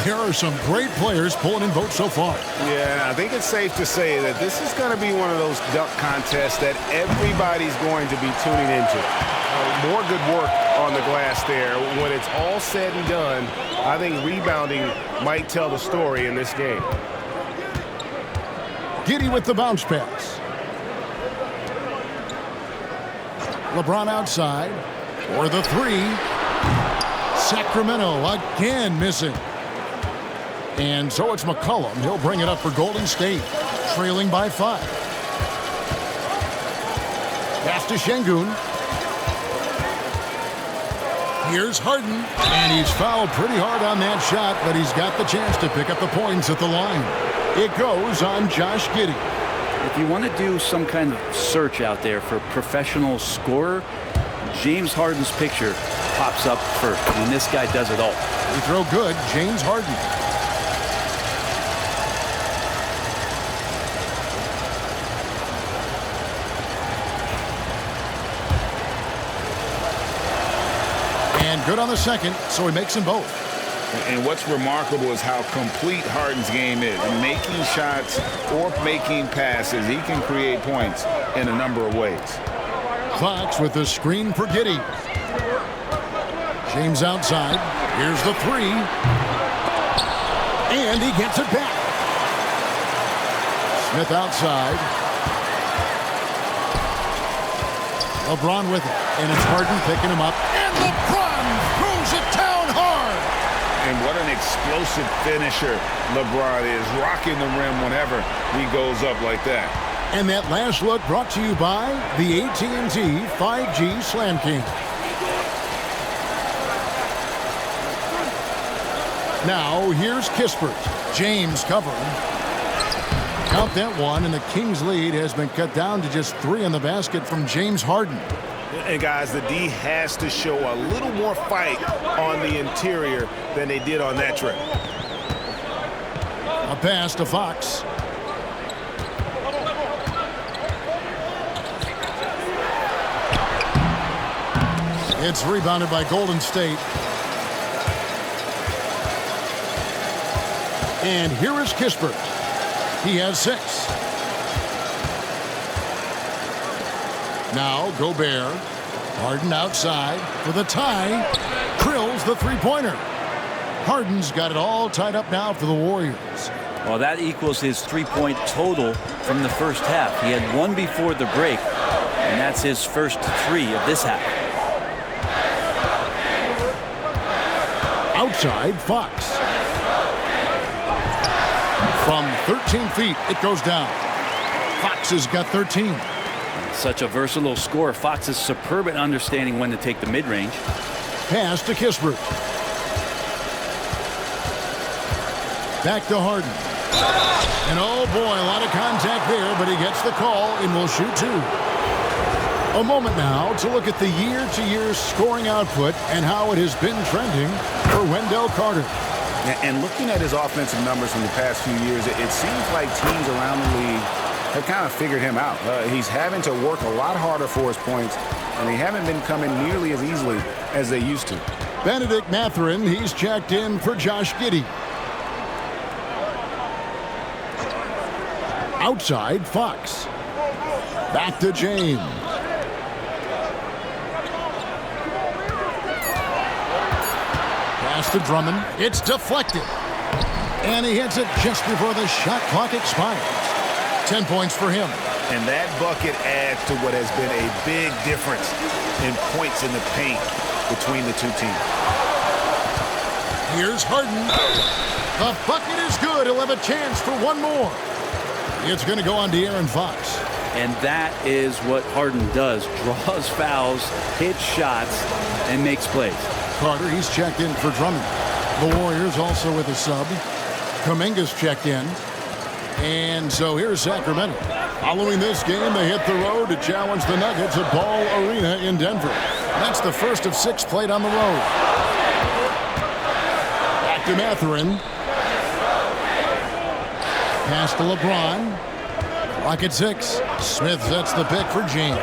there are some great players pulling in votes so far. Yeah, I think it's safe to say that this is going to be one of those dunk contests that everybody's going to be tuning into. More good work on the glass there. When it's all said and done, I think rebounding might tell the story in this game. Giddey with the bounce pass. LeBron outside for the 3. Sacramento again missing. And so it's McCollum. He'll bring it up for Golden State, trailing by 5. Pass to Şengün. Here's Harden, and he's fouled pretty hard on that shot, but he's got the chance to pick up the points at the line. It goes on Josh Giddey. If you want to do some kind of search out there for professional scorer, James Harden's picture pops up first. I mean, this guy does it all. We throw good, James Harden. And good on the second, so he makes them both. And what's remarkable is how complete Harden's game is. Making shots or making passes, he can create points in a number of ways. Fox with the screen for Giddey. James outside. Here's the 3. And he gets it back. Smith outside. LeBron with it. And it's Harden picking him up. And LeBron throws it down hard. And what an explosive finisher LeBron is, rocking the rim whenever he goes up like that. And that last look brought to you by the AT&T 5G Slam King. Now here's Kispert. James covering. Count that one, and the Kings' lead has been cut down to just 3 on the basket from James Harden. And guys, the D has to show a little more fight on the interior than they did on that trip. A pass to Fox. It's rebounded by Golden State. And here is Kispert. He has 6. Now Gobert. Harden outside for the tie. Drills the three-pointer. Harden's got it all tied up now for the Warriors. Well, that equals his 3-point total from the first half. He had 1 before the break, and that's his first 3 of this half. Outside, Fox. From 13 feet, it goes down. Fox has got 13. Such a versatile scorer. Fox is superb at understanding when to take the mid-range. Pass to Kispert. Back to Harden. And oh boy, a lot of contact there, but he gets the call and will shoot 2. A moment now to look at the year-to-year scoring output and how it has been trending for Wendell Carter. And looking at his offensive numbers from the past few years, it seems like teams around the league have kind of figured him out. He's having to work a lot harder for his points, and they haven't been coming nearly as easily as they used to. Benedict Mathurin, he's checked in for Josh Giddey. Outside, Fox. Back to James. Pass to Drummond. It's deflected. And he hits it just before the shot clock expires. 10 points for him. And that bucket adds to what has been a big difference in points in the paint between the two teams. Here's Harden. The bucket is good. He'll have a chance for one more. It's going to go on to Aaron Fox. And that is what Harden does. Draws fouls, hits shots, and makes plays. Carter, he's checked in for Drummond. The Warriors also with a sub. Kuminga's checked in. And so here's Sacramento. Following this game, they hit the road to challenge the Nuggets at Ball Arena in Denver. That's the first of 6 played on the road. Back to Mathurin. Pass to LeBron. Clock at 6. Smith sets the pick for James.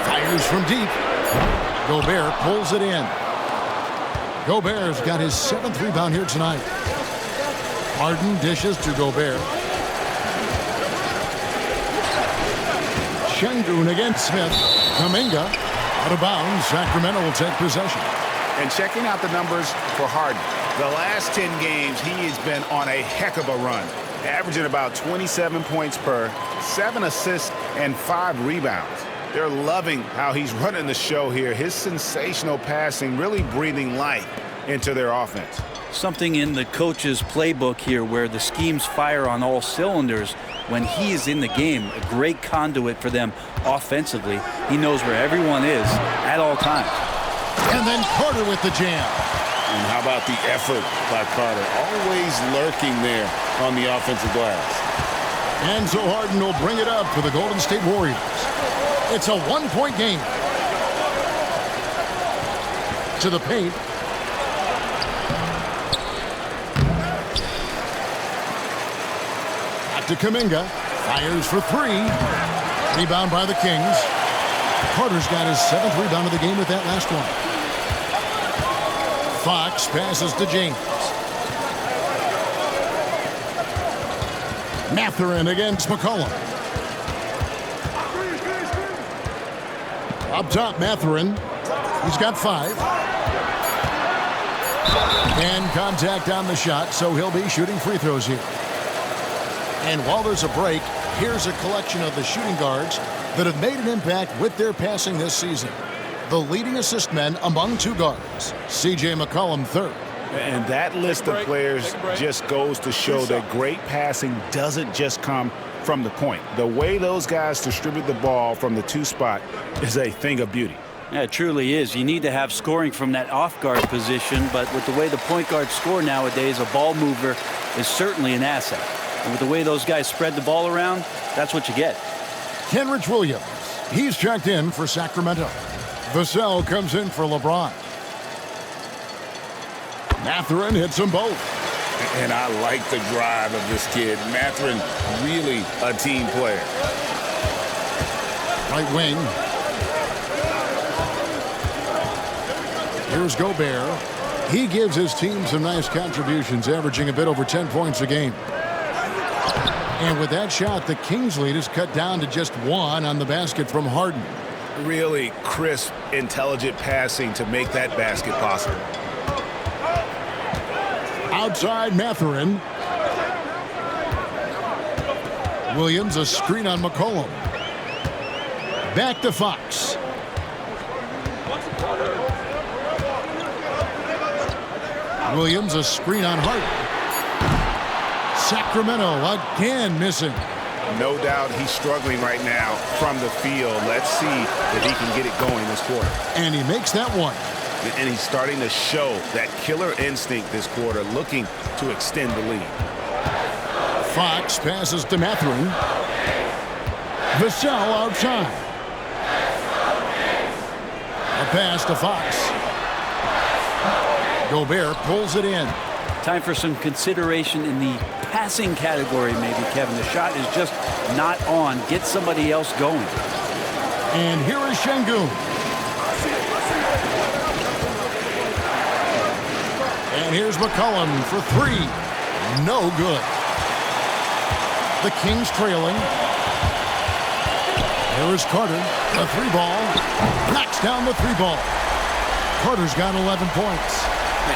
Fires from deep. Gobert pulls it in. Gobert's got his 7th rebound here tonight. Harden dishes to Gobert. Şengün against Smith. Kuminga out of bounds. Sacramento will take possession. And checking out the numbers for Harden. The last 10 games, he has been on a heck of a run, averaging about 27 points per, 7 assists, and 5 rebounds. They're loving how he's running the show here. His sensational passing really breathing life into their offense. Something in the coach's playbook here where the schemes fire on all cylinders. When he is in the game, a great conduit for them offensively. He knows where everyone is at all times. And then Carter with the jam. And how about the effort by Carter? Always lurking there on the offensive glass. And so Harden will bring it up for the Golden State Warriors. It's a 1-point game. To the paint. To Kuminga, fires for 3. Rebound by the Kings. Carter's got his 7th rebound of the game with that last one. Fox passes to James. Mathurin against McCollum. Up top, Mathurin. He's got 5. And contact on the shot, so he'll be shooting free throws here. And while there's a break, here's a collection of the shooting guards that have made an impact with their passing this season. The leading assist men among 2 guards, C.J. McCollum 3rd. And that list of players just goes to show that great passing doesn't just come from the point. The way those guys distribute the ball from the 2 spot is a thing of beauty. Yeah, it truly is. You need to have scoring from that off-guard position, but with the way the point guards score nowadays, a ball mover is certainly an asset. And with the way those guys spread the ball around, that's what you get. Kenrich Williams, he's checked in for Sacramento. Vassell comes in for LeBron. Mathurin hits them both. And I like the drive of this kid. Mathurin, really a team player. Right wing. Here's Gobert. He gives his team some nice contributions, averaging a bit over 10 points a game. And with that shot, the Kings lead is cut down to just 1 on the basket from Harden. Really crisp, intelligent passing to make that basket possible. Outside Mathurin. Williams, a screen on McCollum. Back to Fox. Williams, a screen on Harden. Sacramento again missing. No doubt he's struggling right now from the field. Let's see if he can get it going this quarter. And he makes that one. And he's starting to show that killer instinct this quarter, looking to extend the lead. Fox passes to Mathurin. Vassell outside. A pass to Fox. Gobert pulls it in. Time for some consideration in the passing category, maybe, Kevin. The shot is just not on. Get somebody else going. And here is Şengün. And here's McCollum for 3. No good. The Kings trailing. Here is Carter. The 3-ball. Knocks down the 3-ball. Carter's got 11 points.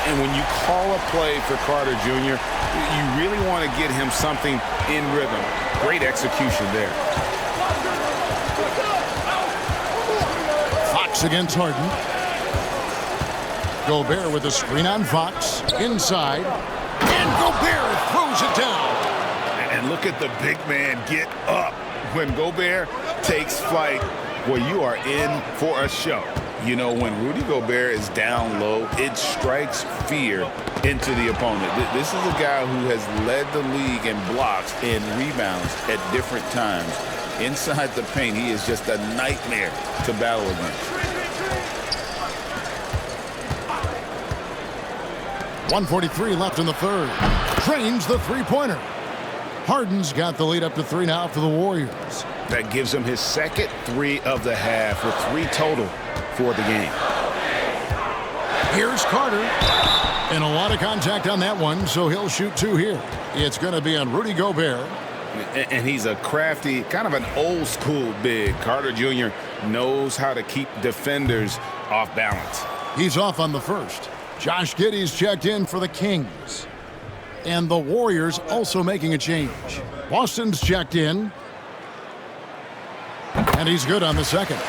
And when you call a play for Carter Jr., you really want to get him something in rhythm. Great execution there. Fox against Harden. Gobert with a screen on Fox. Inside. And Gobert throws it down. And look at the big man get up. When Gobert takes flight, well, you are in for a show. You know, when Rudy Gobert is down low, it strikes fear into the opponent. This is a guy who has led the league in blocks and rebounds at different times. Inside the paint, he is just a nightmare to battle against. 1:43 left in the third. Drains the three-pointer. Harden's got the lead up to 3 now for the Warriors. That gives him his second 3 of the half with 3 total for the game. Here's Carter. And a lot of contact on that one, so he'll shoot 2 here. It's going to be on Rudy Gobert. And he's a crafty, kind of an old school big. Carter Jr. knows how to keep defenders off balance. He's off on the first. Josh Giddey's checked in for the Kings. And the Warriors also making a change. Boston's checked in. And he's good on the second.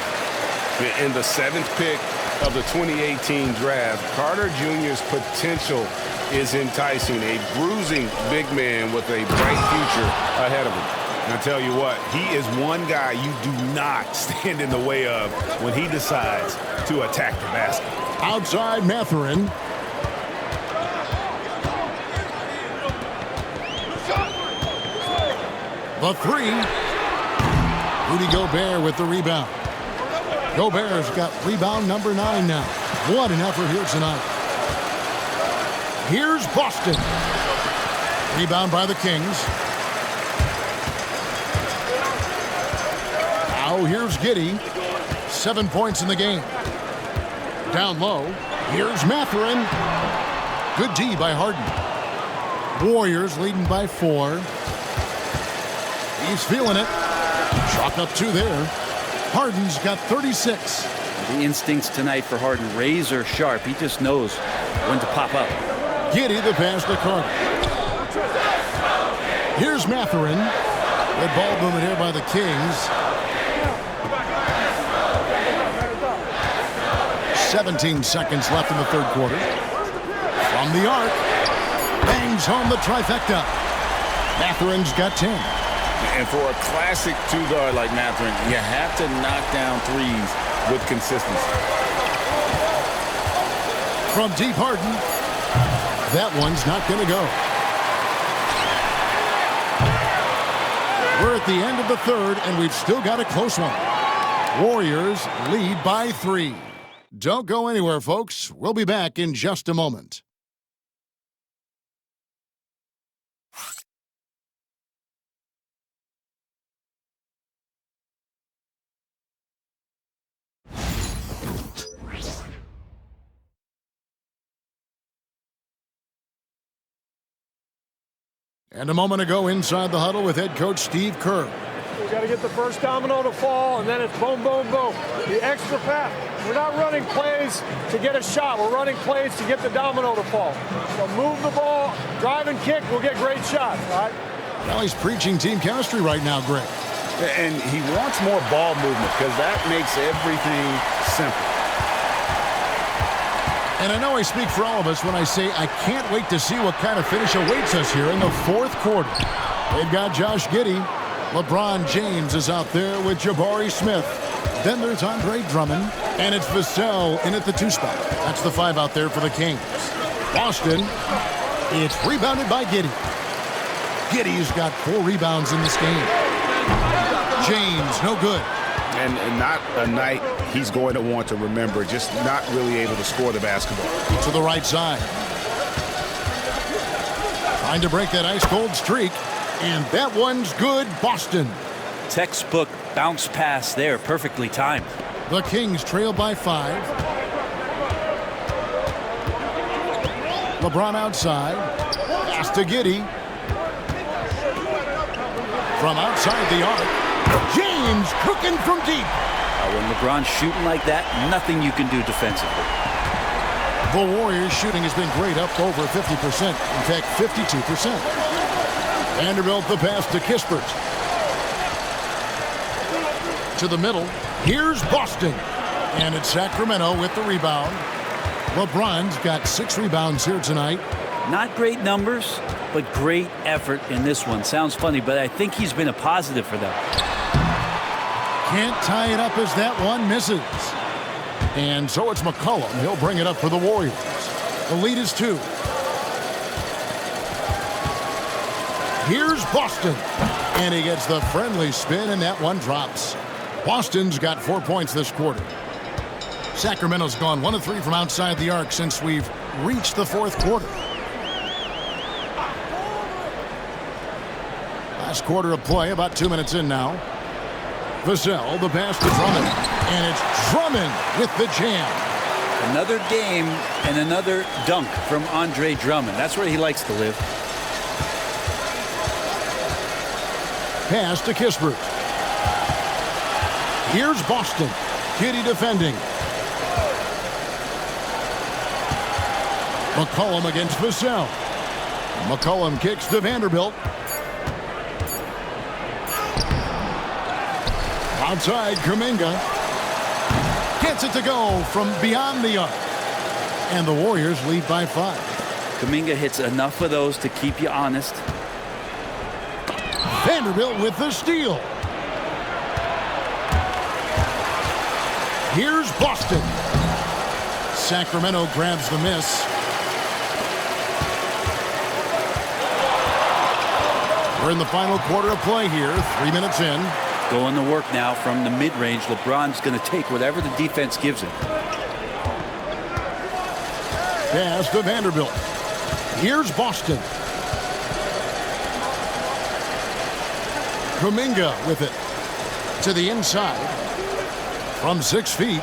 In the 7th pick of the 2018 draft, Carter Jr.'s potential is enticing. A bruising big man with a bright future ahead of him. And I tell you what, he is one guy you do not stand in the way of when he decides to attack the basket. Outside Mathurin. The 3. Rudy Gobert with the rebound. Gobert's got rebound number 9 now. What an effort here tonight. Here's Boston. Rebound by the Kings. Now here's Giddey. 7 points in the game. Down low. Here's Mathurin. Good D by Harden. Warriors leading by 4. He's feeling it. Chalk up 2 there. Harden's got 36. The instincts tonight for Harden, razor sharp. He just knows when to pop up. Giddey the pass to Carter. Here's Mathurin. Good ball movement here by the Kings. 17 seconds left in the third quarter. From the arc. Bangs home the trifecta. Mathurin's got 10. And for a classic 2-guard like Mathurin, you have to knock down threes with consistency. From deep Harden. That one's not going to go. We're at the end of the third, and we've still got a close one. Warriors lead by 3. Don't go anywhere, folks. We'll be back in just a moment. And a moment ago, inside the huddle with head coach Steve Kerr. We got to get the first domino to fall, and then it's boom, boom, boom. The extra pass. We're not running plays to get a shot. We're running plays to get the domino to fall. So move the ball, drive and kick, we'll get great shots, right? Well, he's preaching team chemistry right now, Greg. And he wants more ball movement because that makes everything simple. And I know I speak for all of us when I say I can't wait to see what kind of finish awaits us here in the fourth quarter. They've got Josh Giddey. LeBron James is out there with Jabari Smith. Then there's Andre Drummond. And it's Vassell in at the 2 spot. That's the 5 out there for the Kings. Boston, it's rebounded by Giddey. Giddey's got 4 rebounds in this game. James, no good. And not a night he's going to want to remember, just not really able to score the basketball. To the right side. Trying to break that ice-cold streak. And that one's good, Boston. Textbook bounce pass there, perfectly timed. The Kings trail by 5. LeBron outside. Pass to Giddey. From outside the arc. James cooking from deep. When LeBron's shooting like that, nothing you can do defensively. The Warriors' shooting has been great, up over 50%. In fact, 52%. Vanderbilt the pass to Kispert. To the middle. Here's Boston. And it's Sacramento with the rebound. LeBron's got 6 rebounds here tonight. Not great numbers, but great effort in this one. Sounds funny, but I think he's been a positive for them. Can't tie it up as that one misses. And so it's McCollum. He'll bring it up for the Warriors. The lead is 2. Here's Boston. And he gets the friendly spin, and that one drops. Boston's got 4 points this quarter. Sacramento's gone 1 of 3 from outside the arc since we've reached the 4th quarter. Last quarter of play, about 2 minutes in now. Vassell, the pass to Drummond. And it's Drummond with the jam. Another game and another dunk from Andre Drummond. That's where he likes to live. Pass to Kispert. Here's Boston. Kitty defending. McCollum against Vassell. McCollum kicks to Vanderbilt. Outside, Kuminga gets it to go from beyond the arc. And the Warriors lead by 5. Kuminga hits enough of those to keep you honest. Vanderbilt with the steal. Here's Boston. Sacramento grabs the miss. We're in the final quarter of play here, 3 minutes in. Going to work now from the mid-range. LeBron's going to take whatever the defense gives him. Pass to Vanderbilt. Here's Boston. Kuminga with it. To the inside. From 6 feet.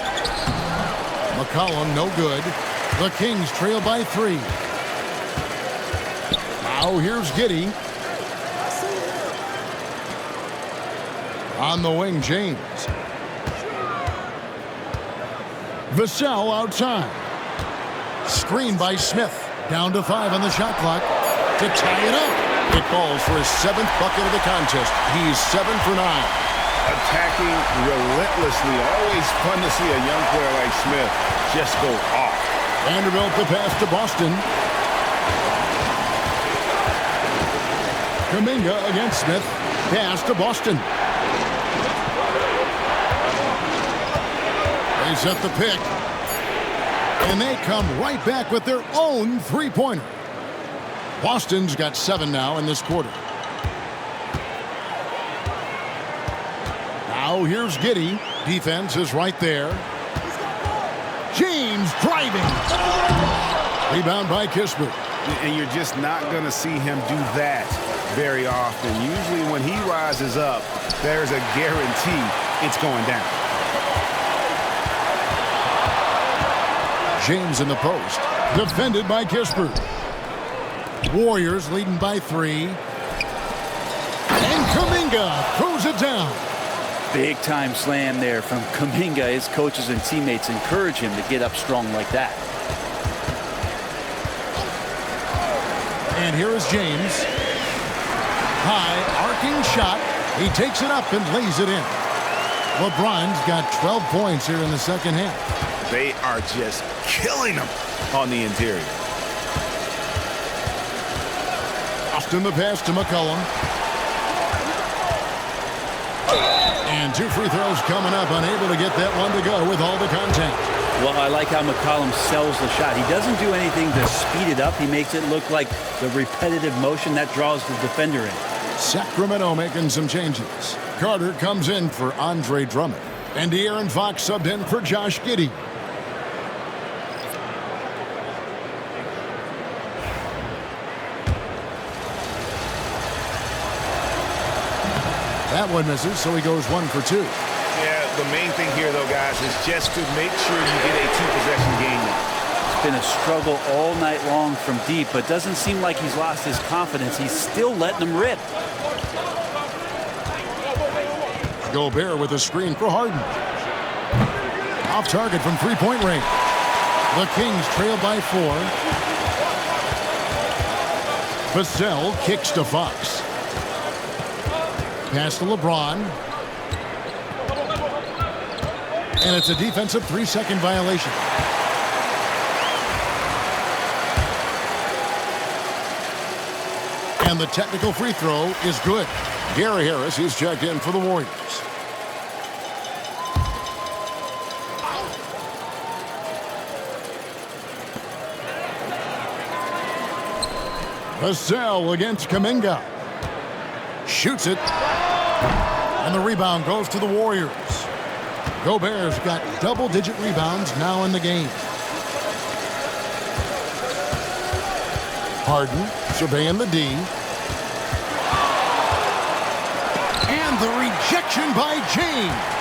McCollum no good. The Kings trail by 3. Now here's Giddey. On the wing, James. Vassell outside. Screen by Smith. Down to 5 on the shot clock. To tie it up. It falls for his 7th bucket of the contest. He's 7 for 9. Attacking relentlessly. Always fun to see a young player like Smith just go off. Vanderbilt the pass to Boston. Kuminga against Smith. Pass to Boston. They set the pick. And they come right back with their own 3-pointer. Boston's got 7 now in this quarter. Now here's Giddey. Defense is right there. James driving. Rebound by Kispert. And you're just not going to see him do that very often. Usually when he rises up, there's a guarantee it's going down. James in the post. Defended by Kispert. Warriors leading by 3. And Kuminga throws it down. Big time slam there from Kuminga. His coaches and teammates encourage him to get up strong like that. And here is James. High arcing shot. He takes it up and lays it in. LeBron's got 12 points here in the second half. They are just killing them on the interior. Austin the pass to McCollum. And 2 free throws coming up. Unable to get that one to go with all the contact. Well, I like how McCollum sells the shot. He doesn't do anything to speed it up. He makes it look like the repetitive motion that draws the defender in. Sacramento making some changes. Carter comes in for Andre Drummond. And De'Aaron Fox subbed in for Josh Giddey. That one misses, so he goes 1 for 2. Yeah, the main thing here, though, guys, is just to make sure you get a 2-possession game. It's been a struggle all night long from deep, but doesn't seem like he's lost his confidence. He's still letting them rip. Gobert with a screen for Harden. Off target from 3-point range. The Kings trail by 4. Vassell kicks to Fox. Pass to LeBron. And it's a defensive 3-second violation. And the technical free throw is good. Gary Harris, he's checked in for the Warriors. Vassell against Kuminga. Shoots it. And the rebound goes to the Warriors. Gobert's got double-digit rebounds now in the game. Harden surveying the D. And the rejection by James.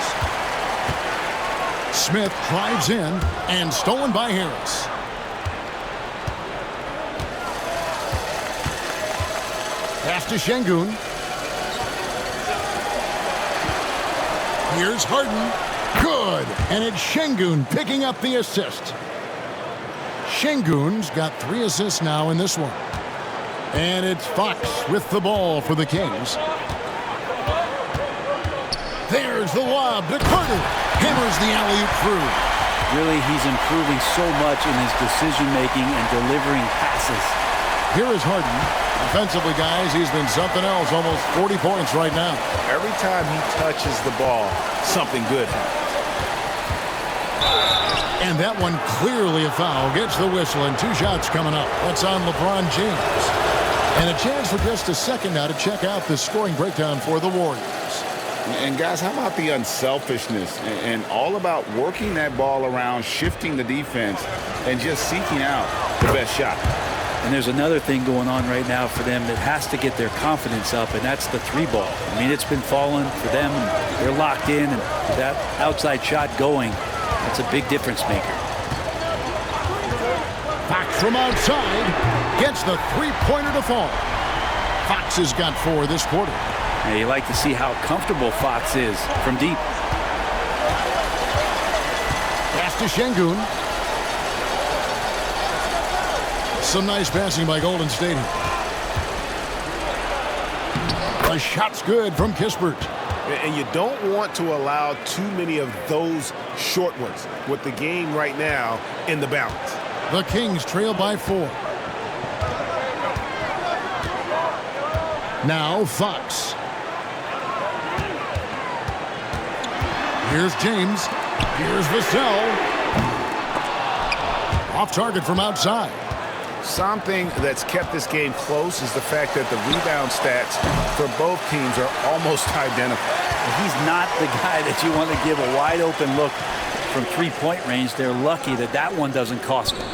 Smith drives in and stolen by Harris. Pass to Şengün. Here's Harden. Good. And it's Şengün picking up the assist. Şengün's got 3 assists now in this one. And it's Fox with the ball for the Kings. There's the lob to Carter. Hammers the alley-oop through. Really, he's improving so much in his decision-making and delivering passes. Here is Harden. Offensively, guys, he's been something else. Almost 40 points right now. Every time he touches the ball, something good happens. And that one clearly a foul. Gets the whistle, and 2 shots coming up. That's on LeBron James. And a chance for just a second now to check out the scoring breakdown for the Warriors. And guys, how about the unselfishness and all about working that ball around, shifting the defense, and just seeking out the best shot. And there's another thing going on right now for them that has to get their confidence up, and that's the 3-ball. I mean, it's been falling for them, and they're locked in, and that outside shot going, that's a big difference maker. Fox from outside gets the 3-pointer to fall. Fox has got 4 this quarter. Yeah, you like to see how comfortable Fox is from deep. Pass to Şengün. Some nice passing by Golden State. The shot's good from Kispert. And you don't want to allow too many of those short ones with the game right now in the balance. The Kings trail by 4. Now Fox. Here's James. Here's Vassell. Off target from outside. Something that's kept this game close is the fact that the rebound stats for both teams are almost identical. He's not the guy that you want to give a wide open look from 3-point range. They're lucky that that one doesn't cost them.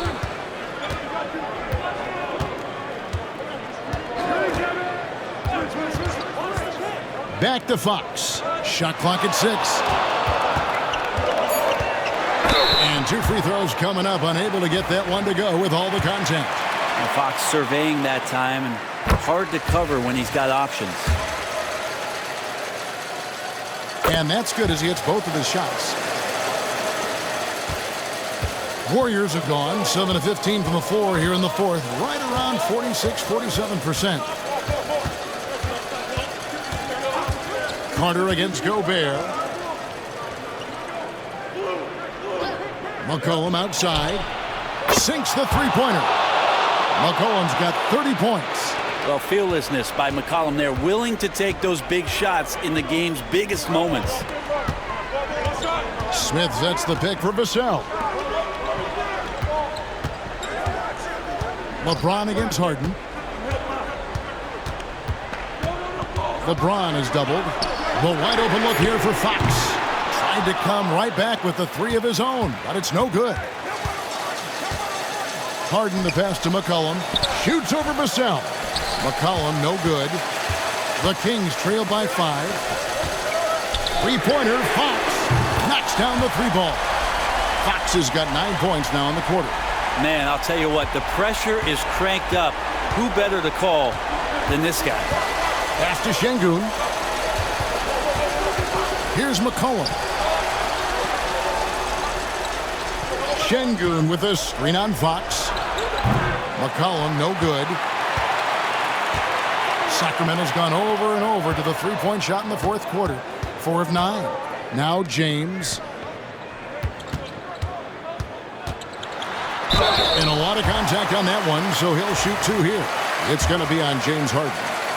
Back to Fox. Shot clock at 6. And 2 free throws coming up. Unable to get that one to go with all the contact. And Fox surveying that time, and hard to cover when he's got options. And that's good as he hits both of his shots. Warriors have gone 7 of 15 from the floor here in the 4th. Right around 46-47%. Carter against Gobert. McCollum outside. Sinks the 3-pointer. McCollum's got 30 points. Well, fearlessness by McCollum there, willing to take those big shots in the game's biggest moments. Smith sets the pick for Vassell. LeBron against Harden. LeBron is doubled. The wide open look here for Fox. Tried to come right back with the 3 of his own, but it's no good. Harden the pass to McCollum. Shoots over Vassell. McCollum no good. The Kings trail by 5. 3-pointer, Fox. Knocks down the 3-ball. Fox has got 9 points now in the quarter. Man, I'll tell you what, the pressure is cranked up. Who better to call than this guy? Pass to Şengün. Here's McCollum. Şengün with a screen on Fox. McCollum no good. Sacramento's gone over and over to the 3-point shot in the 4th quarter. 4 of 9. Now James. And a lot of contact contact on that one, so he'll shoot 2 here. It's going to be on James Harden.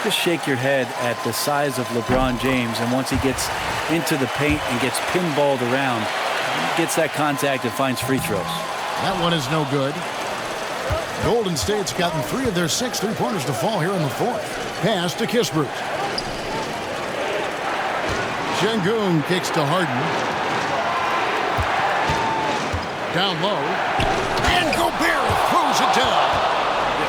Just shake your head at the size of LeBron James, and once he gets into the paint and gets pinballed around, gets that contact and finds free throws. That one is no good. Golden State's gotten 3 of their 6 3-pointers to fall here in the 4th. Pass to Kispert. Şengün kicks to Harden. Down low. And Gobert throws it down.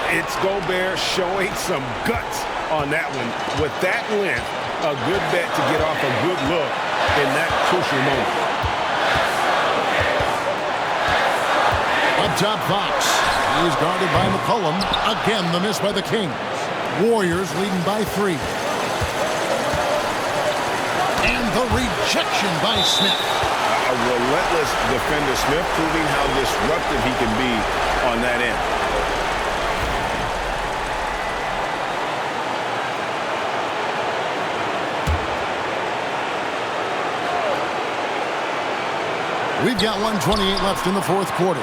It's Gobert showing some guts on that one. With that length, a good bet to get off a good look in that crucial moment. Up top, Fox. He's guarded by McCollum. Again, the miss by the Kings. Warriors leading by 3. And the rejection by Smith. A relentless defender. Smith proving how disruptive he can be on that end. We've got 1:28 left in the 4th quarter.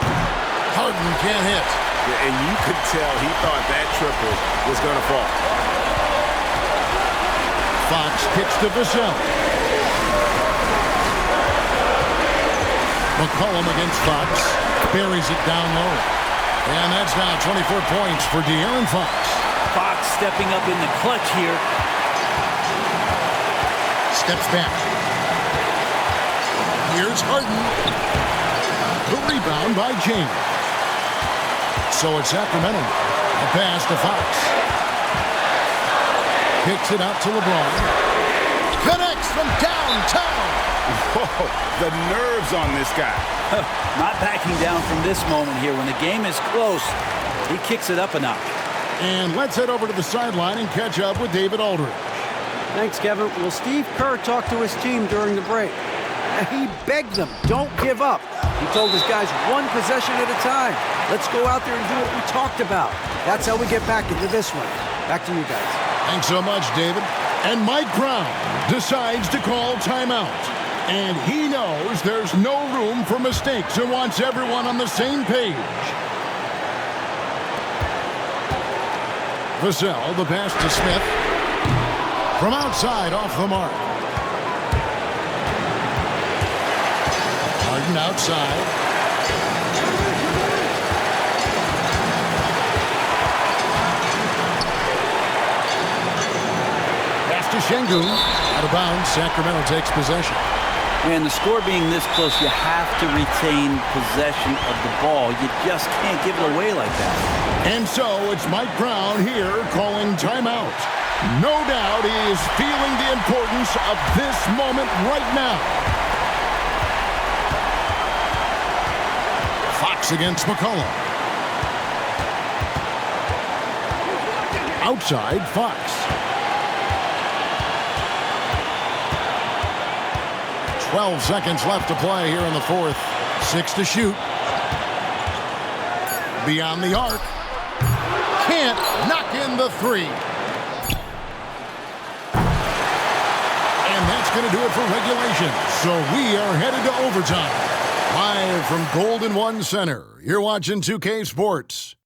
Harden can't hit. Yeah, and you could tell he thought that triple was going to fall. Fox kicks to Vassell. McCollum against Fox. Buries it down low. And that's now 24 points for De'Aaron Fox. Fox stepping up in the clutch here. Steps back. Here's Harden. The rebound by James. So it's Sacramento. A pass to Fox. Kicks it out to LeBron. Connects from downtown. Whoa, the nerves on this guy. Not backing down from this moment here. When the game is close, he kicks it up a notch. And let's head over to the sideline and catch up with David Aldridge. Thanks, Kevin. Well, Steve Kerr talked to his team during the break. He begged them, don't give up. He told his guys 1 possession at a time. Let's go out there and do what we talked about. That's how we get back into this one. Back to you guys. Thanks so much, David. And Mike Brown decides to call timeout. And he knows there's no room for mistakes and wants everyone on the same page. Vassell, the pass to Smith. From outside, off the mark. Harden outside. Pass to Şengün. Out of bounds, Sacramento takes possession. And the score being this close, you have to retain possession of the ball. You just can't give it away like that. And so it's Mike Brown here calling timeout. No doubt he is feeling the importance of this moment right now. Fox against McCollum. Outside, Fox. 12 seconds left to play here in the 4th. 6 to shoot. Beyond the arc. Can't knock in the 3. And that's going to do it for regulation. So we are headed to overtime. Live from Golden One Center, you're watching 2K Sports.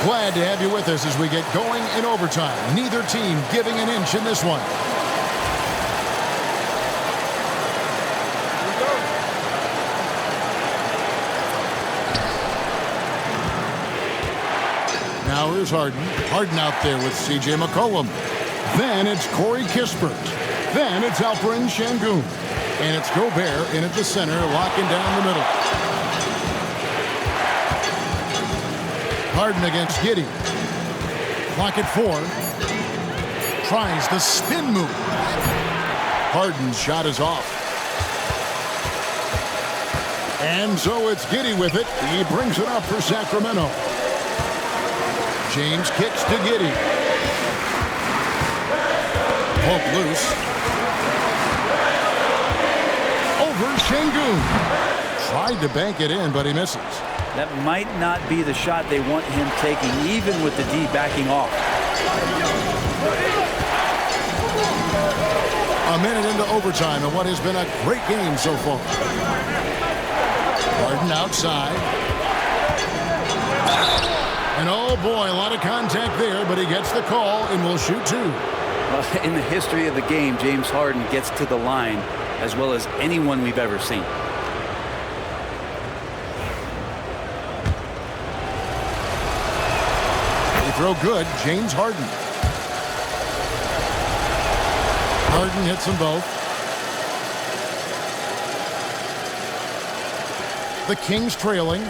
Glad to have you with us as we get going in overtime. Neither team giving an inch in this one. Now here's Harden. Harden out there with C.J. McCollum. Then it's Corey Kispert. Then it's Alperen Şengün. And it's Gobert in at the center, locking down the middle. Harden against Giddey. Clock at 4. Tries the spin move. Harden's shot is off. And so it's Giddey with it. He brings it up for Sacramento. James kicks to Giddey. Poke loose. Over Şengün. tried to bank it in, but he misses. That might not be the shot they want him taking, even with the D backing off. A minute into overtime in what has been a great game so far. Harden outside. And oh boy, a lot of contact there, but he gets the call and will shoot two. Well, in the history of the game, James Harden gets to the line as well as anyone we've ever seen. They throw good, James Harden. Harden hits them both. The Kings trailing.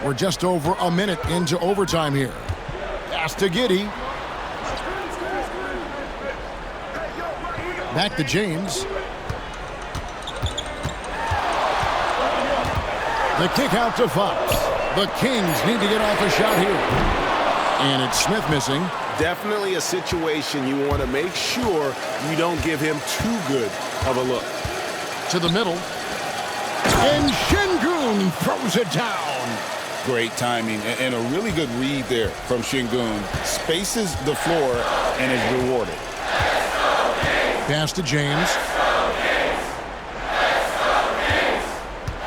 We're just over a minute into overtime here. Pass to Giddey. Back to James. The kick out to Fox. The Kings need to get off a shot here. And it's Smith missing. Definitely a situation you want to make sure you don't give him too good of a look. To the middle. And Şengün throws it down. Great timing and a really good read there from Şengün. Spaces the floor and is rewarded. Pass to James.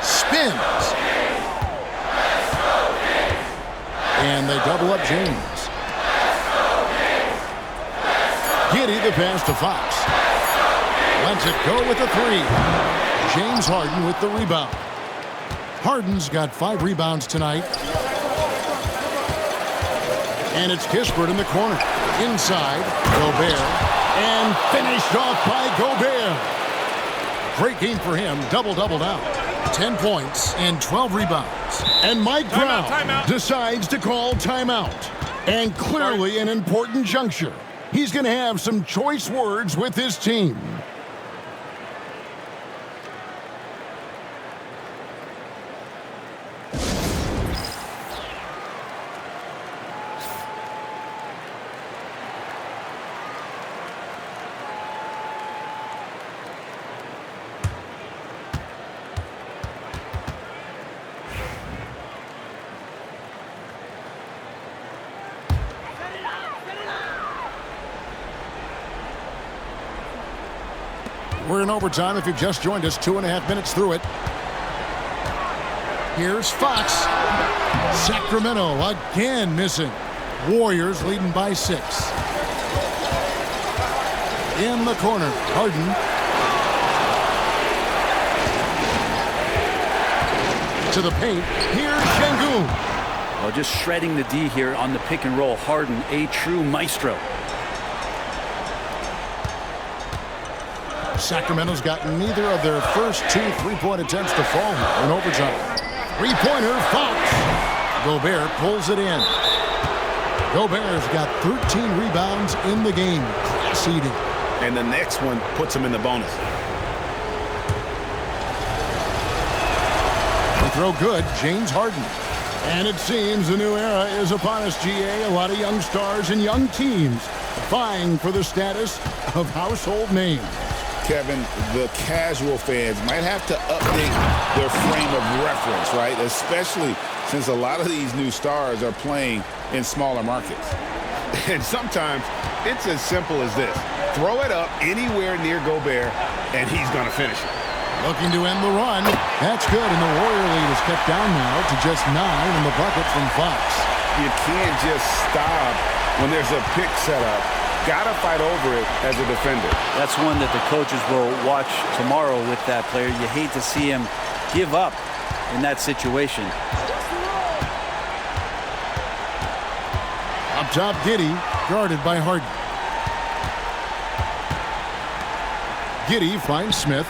Spins. And they double up James. Giddey the pass to Fox. Lets it go with a three. James Harden with the rebound. Harden's got 5 rebounds tonight. And it's Kispert in the corner. Inside, Gobert. And finished off by Gobert. Great game for him. Double-double now. 10 points and 12 rebounds. And Mike Brown decides to call timeout. And clearly an important juncture. He's going to have some choice words with his team. We're in overtime if you've just joined us, 2.5 minutes through it. Here's Fox. Sacramento again missing. Warriors leading by 6. In the corner, Harden. To the paint, here's Şengün. Well, just shredding the D here on the pick and roll. Harden, a true maestro. Sacramento's gotten neither of their first 2 3-point attempts to fall in overtime. Three-pointer, Fox. Gobert pulls it in. Gobert's got 13 rebounds in the game. Class eating. And the next one puts him in the bonus. They throw good, James Harden. And it seems a new era is upon us, GA. A lot of young stars and young teams vying for the status of household names. Kevin, the casual fans might have to update their frame of reference, right? Especially since a lot of these new stars are playing in smaller markets. And sometimes it's as simple as this. Throw it up anywhere near Gobert, and he's going to finish it. Looking to end the run. That's good, and the Warrior lead is kept down now to just 9 in the bucket from Fox. You can't just stop when there's a pick set up. Gotta fight over it as a defender. That's one that the coaches will watch tomorrow with that player. You hate to see him give up in that situation. Up top, Giddey, guarded by Harden. Giddey finds Smith.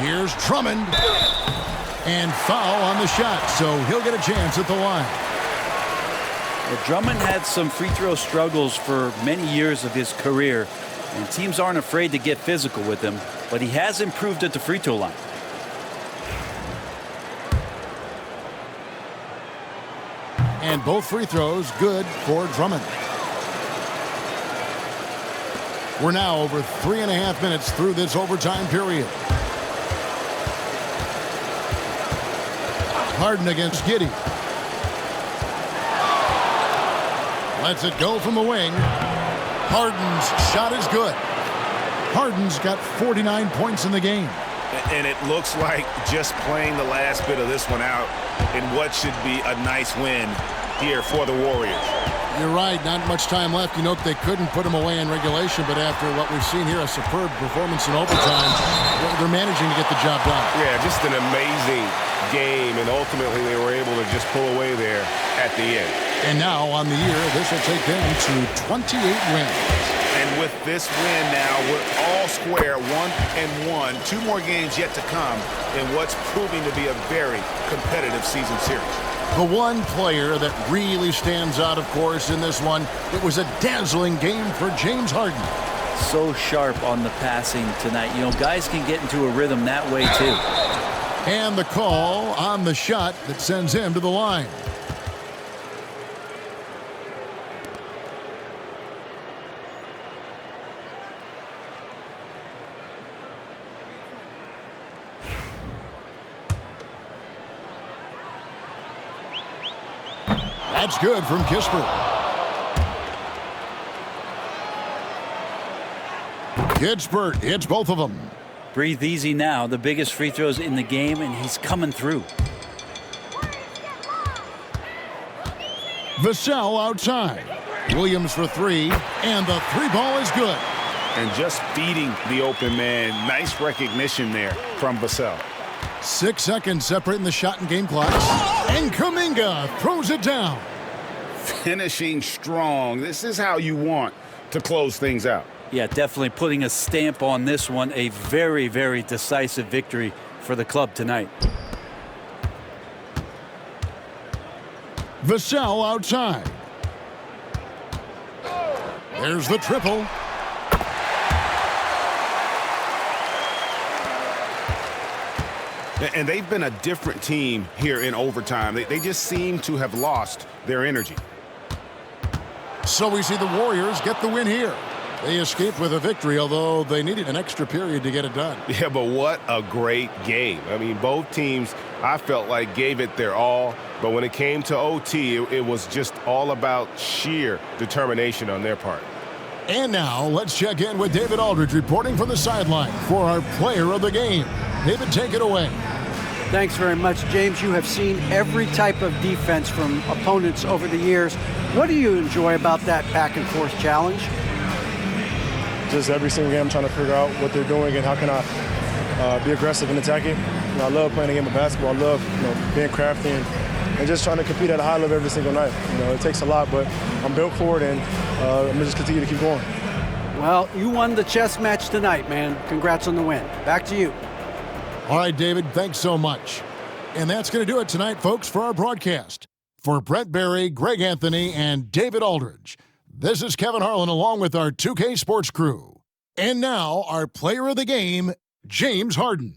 Here's Drummond. And foul on the shot, so he'll get a chance at the line. Well, Drummond had some free throw struggles for many years of his career, and teams aren't afraid to get physical with him, but he has improved at the free throw line. And both free throws good for Drummond. We're now over 3.5 minutes through this overtime period. Harden against Giddey. Lets it go from the wing. Harden's shot is good. Harden's got 49 points in the game. And it looks like just playing the last bit of this one out in what should be a nice win here for the Warriors. You're right, not much time left. You know, they couldn't put him away in regulation, but after what we've seen here, a superb performance in overtime, they're managing to get the job done. Yeah, just an amazing game, and ultimately they were able to just pull away there at the end. And now on the year, this will take them to 28 wins. And with this win now, we're all square, 1-1. 2 more games yet to come in what's proving to be a very competitive season series. The one player that really stands out, of course, in this one, it was a dazzling game for James Harden. So sharp on the passing tonight. You know, guys can get into a rhythm that way, too. And the call on the shot that sends him to the line. That's good from Kispert. Kispert hits both of them. Breathe easy now. The biggest free throws in the game, and he's coming through. Vassell outside. Williams for 3, and the 3 ball is good. And just feeding the open man. Nice recognition there from Vassell. 6 seconds separating the shot and game clocks. And Kuminga throws it down. Finishing strong. This is how you want to close things out. Yeah, definitely putting a stamp on this one. A very, very decisive victory for the club tonight. Vassell outside. There's the triple. And they've been a different team here in overtime. They just seem to have lost their energy. So we see the Warriors get the win here. They escaped with a victory, although they needed an extra period to get it done. Yeah, but what a great game. I mean, both teams, I felt like, gave it their all. But when it came to OT, it was just all about sheer determination on their part. And now let's check in with David Aldridge reporting from the sideline for our player of the game. David, take it away. Thanks very much, James. You have seen every type of defense from opponents over the years. What do you enjoy about that back-and-forth challenge? Just every single game I'm trying to figure out what they're doing and how can I be aggressive and attack it. You know, I love playing a game of basketball. I love being crafty and just trying to compete at a high level every single night. It takes a lot, but I'm built for it, and I'm going to just continue to keep going. Well, you won the chess match tonight, man. Congrats on the win. Back to you. All right, David, thanks so much. And that's going to do it tonight, folks, for our broadcast. For Brett Barry, Greg Anthony, and David Aldridge, this is Kevin Harlan along with our 2K Sports crew. And now, our player of the game, James Harden.